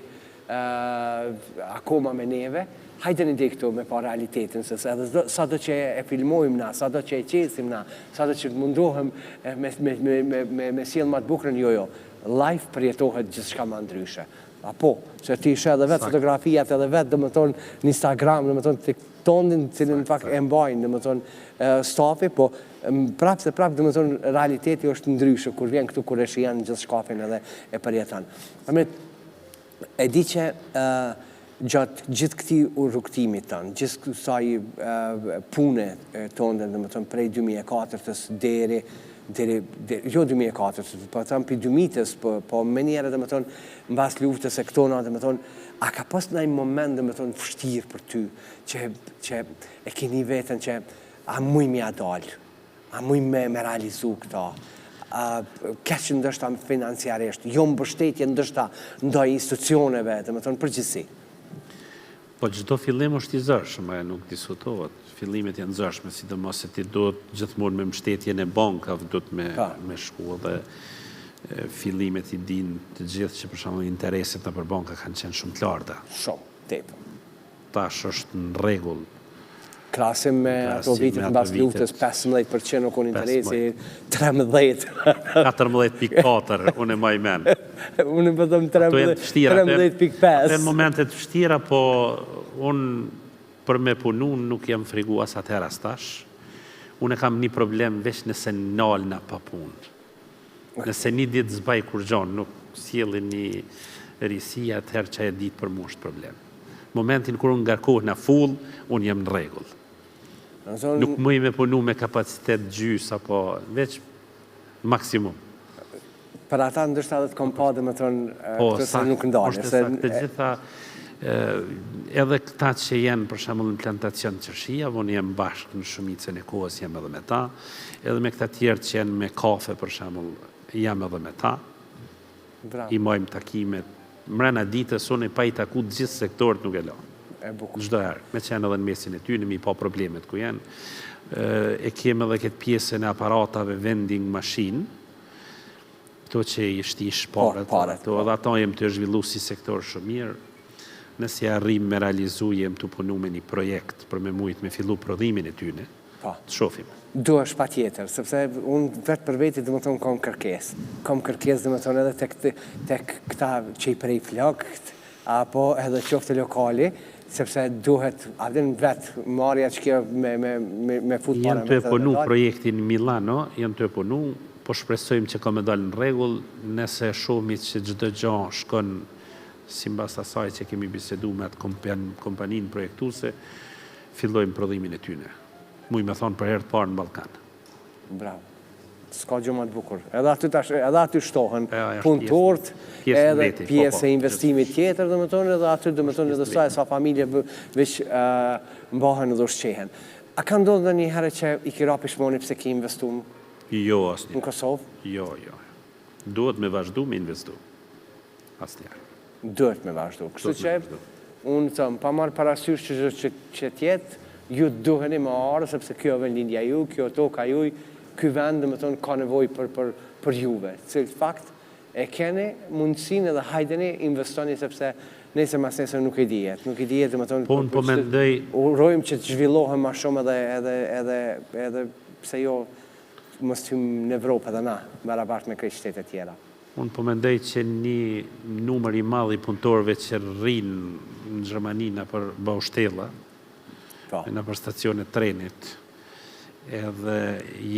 akoma me neve, hajde një dhe këtu me pa realitetin, se edhe sa do që e filmojmë na, sa do që e qesim na, sa do që mundohem me sjellë ma të bukrën, jo. Life përjetohet gjithçka ma ndryshe. Apo, që ti ishe edhe vetë fotografijat edhe vetë, dhe më tonë, në Instagram, dhe më tonë, të tonin, cilin në fakt e mbajnë, dhe më tonë, stafi, po, prapë se prapë, dhe më tonë, realiteti është ndryshe, kur vjen këtu, kur e shijan gjithë shkafin edhe e përjetan. E di që gjatë gjithë këti rrugtimit tanë, gjithë kësaj pune tonë, dhe më tonë, prej 2004-ës deri, jo 2004, po të për 2000-ës, po me njerë dhe më tonë, në bas luftës e këtona, dhe më tonë, a ka pas në moment dhe më tonë fështirë për ty, që e keni vetën që a muj mi adalë, a muj me realizu këta, keqë ndështa financiarisht, jo më bështetje ndështa ndaj institucioneve, dhe më tonë përgjithsi. Po çdo fillim është i zërshëm, ajo nuk diskutohet. Fillimet janë zërshme, sidomos se ti duhet gjithmonë me mbështetjen e bankave, duhet me shku dhe fillimet i din të gjithë që për shembull intereset në për banka kanë qenë shumë të larta. Shumë, tepër. Tash është në rregull. Krasim me ato vitet në bas luftës, 15% nuk unë interesi, 13. 14.4, unë e maj men. Unë përdojmë 13.5. Ato e momentet vështira, po unë për me punu nuk jam frigu as atëherë as tash. Unë kam një problem veç nëse nalna pa punë. Nëse një ditë zbaj kur gjonë, nuk sjellin një risi, atëherë që e ditë për mu është problem. Momentin kur unë ngarkohet në full, unë jam në rregull. Nuk mëj me punu me kapacitet gjys, apo veç maksimum. Për ata ndërshta dhe të kom pa dhe më tonë, këtëse nuk ndalë. Të gjitha, edhe këta që jenë, për shembull në plantacion të qërshia, unë jem bashkë në shumicën e kohës, jem edhe me ta, edhe me këta tjerë që jenë me kafe, për shembull, jam edhe me ta. I mojmë takimet, mrena ditës, unë e pa i taku gjithë sektorët nuk e la. Çdo herë, me qenë edhe në mesin e ty, në mi pa problemet ku jenë. E kemë edhe këtë pjesën e aparatave vending machine, to që i shtish paret, edhe ato jem të zhvillu si sektor shumë mirë. Nëse arrim me realizu, jem të punu me një projekt për me mujtë me fillu prodhimin e tyne, të shofim. Do është pa tjetër, sepse unë vetë për veti dhe më tonë kam kërkes. Kam kërkes dhe më tonë edhe tek këta që i prej flokët, apo edhe qofte lokali, sepse duhet, adin vetë marja që kjo me fut para. Jem të e punu projektin Milano, jem të e punu, po shpresojmë që ka me dalë në regull, nëse shumit që gjithë gjanë shkon si mbas asaj që kemi bisedu me atë kompaninë projektuse, fillojmë prodhimin e tyne. Muj me thonë për herë të parë në Balkan. Bravo. Ska gjë më të bukur. Edhe aty shtohen punëtorët, edhe pjesë e investimit tjetër, dhe më tonë, edhe aty dhe më tonë edhe sa familje veç mbahen edhe ushqehen. A ka ndodhë dhe një herë që i kira pishmoni pëse ki investu Jo, asnjë. Në Kosovë? Jo. Duhet me vazhdu me investu. Asnjëherë. Duhet me vazhdu. Kështu që unë thëmë, pa marë parasysh që tjetë, ju duheni më arë, sepse kjo e vendindja ju, kjo toka ju, kjo vend, dhe më tonë, ka nevoj për juve. Cilë fakt, e keni mundësin edhe hajdeni investoni, sepse nëse mas nëse nuk i dijet. Nuk i dijet, dhe më tonë, po mendoj, urojmë që të zhvillohem ma shumë edhe pse jo mos hymë në Evropë edhe na, barabart me krejt shtetet tjera. Unë po mendoj që një numër i madh i punëtorëve që rrinë në Gjermani në për baushtella, në për stacionet trenit, edhe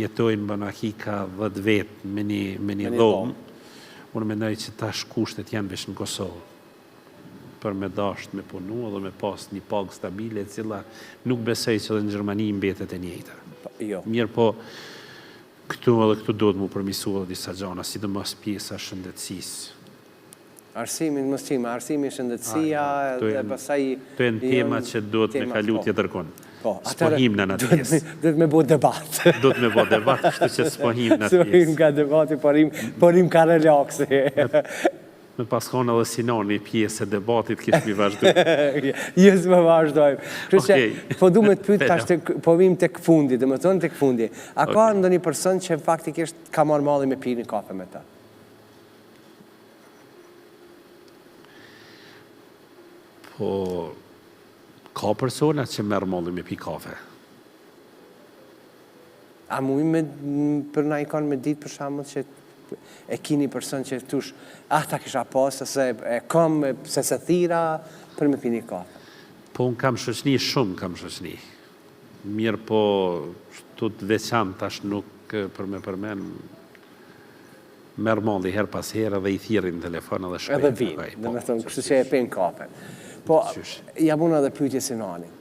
jetojnë banakika 10 vetë me një dhomë, unë mendoj që tash kushtet janë veç në Kosovë për me dasht me punu edhe me pas një pagë stabile, cila nuk besoj që dhe në Gjermani mbetet e njëjta. Mirë po, këtu duhet mu përmisu edhe disa gjana, sidomos pjesa shëndetësisë. Arsimin mësime, arsimi shëndetësia dhe pasaj... Të e në tema që duhet me kalu tjetërkon. Spohim në atë pjesë. Duhet me bo debat. Duhet me bo debat, kështu që spohim në atë pjesë. Spohim ka debati, porim ka relaksi. Me paskon edhe Sinoni pjesë e debatit kishë mi vazhdu. Jesë me vazhdojmë. Kështu që po du me të pytë tash po vim të këfundi, dhe më tonë të këfundi. A ka ndë një person që faktikisht ka marrë malli me pirë një kafe me ta? Po, Ka persona që merë molli me pi kafe. A mujmë për na ikon me ditë për shembull që e kini person që tush, ta kisha pasë, se e kam, se thira për me pini kafe. Po unë kam shoqni, shumë kam shoqni. Mirë po, shtu të veçan tash nuk për me përmen, merë molli her pas herë dhe i thirin në telefon edhe shpejt. Edhe vinë, dhe me thonë, kështu që e pen kafe. Po, jam unë edhe pyetje si nanit.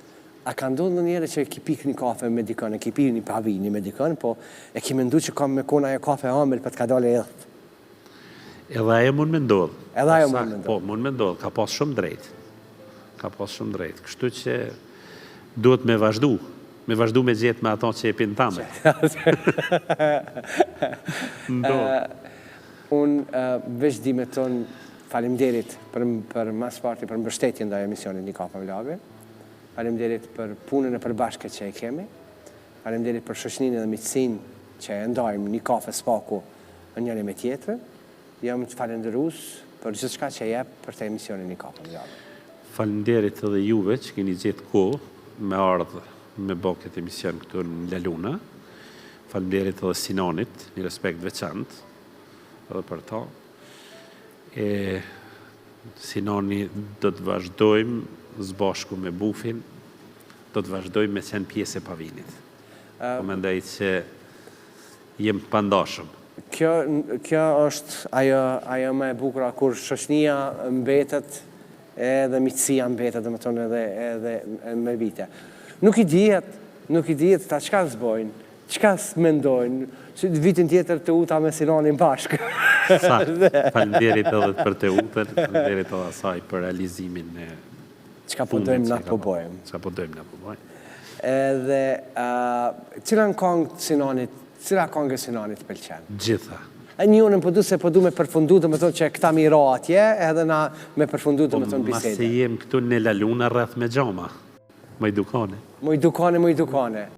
A ka ndodhur në njëre që ki pik një kafe me dikën, e ki pi një pavini me dikën, po e ki mendu që kam me kona e kafe amel për të ka dole edhët? Edhe ajo mund me ndodhë. Edhe ajo mund me ndodhë. Po, mund me ndodhë, ka pas shumë drejt. Kështu që duhet me vazhdu. Me vazhdu me gjetë me ato që e pinë tame. Unë veç di me tonë falimderit për mas parti për mbështetjen ndaj emisionit Një Kafe me Labe. Falimderit për punën e përbashkët që e kemi. Falimderit për shoqërinë dhe miqësinë që e ndajmë Një Kafe Spaku në njëri me tjetrën. Jam të falenderus për gjithçka që jep për të emisionin Një Kafe me Labe. Falenderit edhe juve që keni gjetë kohë me ardhë me bë këtë emision këtu në La Luna. Falenderit edhe Sinanit, një respekt veçantë edhe për ta. Sinani do të vazhdojmë zbashku me Bufin, do të vazhdojmë me qenë pjesë e pavinit. Po mendoj që jem pandashëm. Kjo është ajo më e bukur kur shoqënia mbetet edhe miqësia mbetet, dhe më tonë edhe me vite. Nuk i dihet ta çka zbojnë, çka mendojnë, që vitin tjetër të uta me Sinanin bashkë. Falenderit edhe për të utër, falenderit edhe asaj për realizimin e çka po dojmë na po bojmë. Edhe cila këngë Sinanit pëlqen? Gjitha. Njënën po du me përfundu të më thonë që këta miro atje, edhe na me përfundu të më thonë bisede. Ma se jem këtu në La Luna rreth me gjama. Më i dukane. Më i dukane.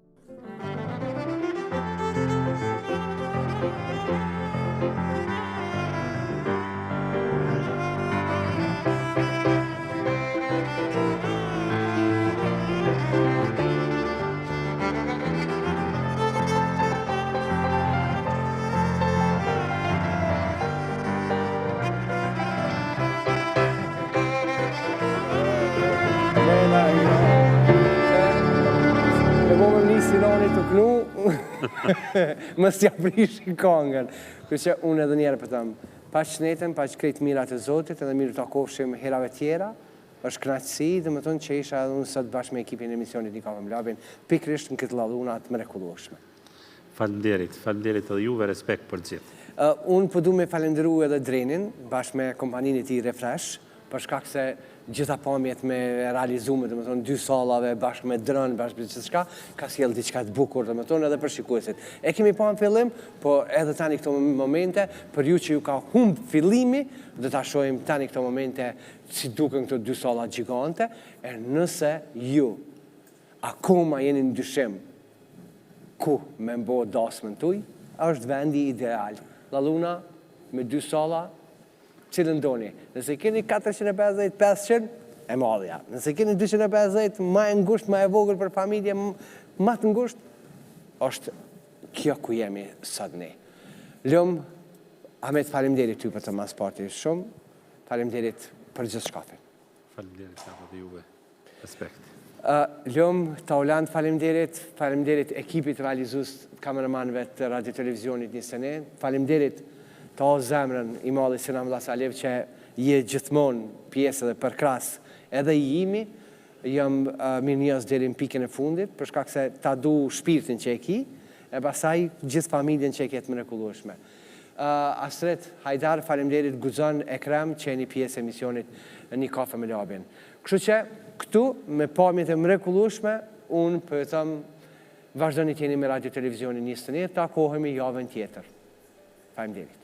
Mës t'ja prishi kongën. Kërqë unë edhe njerë për thëmë, pa shnetën, pa që krejtë mirat e Zotit, edhe mirë të akofshim herave tjera, është knaqësi, dhe më thonë që isha edhe unë sot bashkë me ekipin e emisionit Një Kafe me Labin, pikrisht në këtë ladhunat mrekullueshme. Falenderit edhe juve, respekt për gjithë. Unë përdu me falenderu edhe Drenin, bashkë me kompaninë e ti Refresh, për shkak se gjitha pamjet me realizume, dhe më thonë, 2 sallave, bashkë me drën, bashkë me gjithë shka, ka sjellë diçka të bukur, dhe më thonë, edhe për shikuesit. E kemi pa në fillim, po edhe tani këto momente, për ju që ju ka humbë fillimi, dhe ta shojmë tani këto momente si duken këto 2 sallat gjigante, e nëse ju akoma jeni në dyshim ku me mbo dasmën tuj, është vendi ideal. La Luna me 2 salla, cilën doni. Nëse keni 450, 500, e madhja. Nëse keni 250, ma e ngusht, ma e vogël për familje, ma të ngusht, është kjo ku jemi sot ne. Lëmë, Ahmet, falimderit ty për të mas parti shumë, falimderit për gjithë shkafin. Falimderit dhe juve, respekt. Lëmë, Tauland, falimderit ekipit realizus kameramanëve të radio televizionit një sene, falimderit të o zemrën i madhi Sinan Vllasa Alev që je gjithmonë pjesë dhe përkras edhe i imi, jam mirë njës deri në pikën e fundit, për shkak se ta du shpirtin që e ki, e pasaj gjithë familjen që e ketë mrekullueshme. Asret Hajdar, falemderit Guzan Ekrem që e një pjesë emisionit Një Kafe me Labin. Kështu që këtu me pamjet e mrekullueshme, unë për të thëmë vazhdoni t'jeni me radio televizionin 21, takohemi javën tjetër. Falemderit.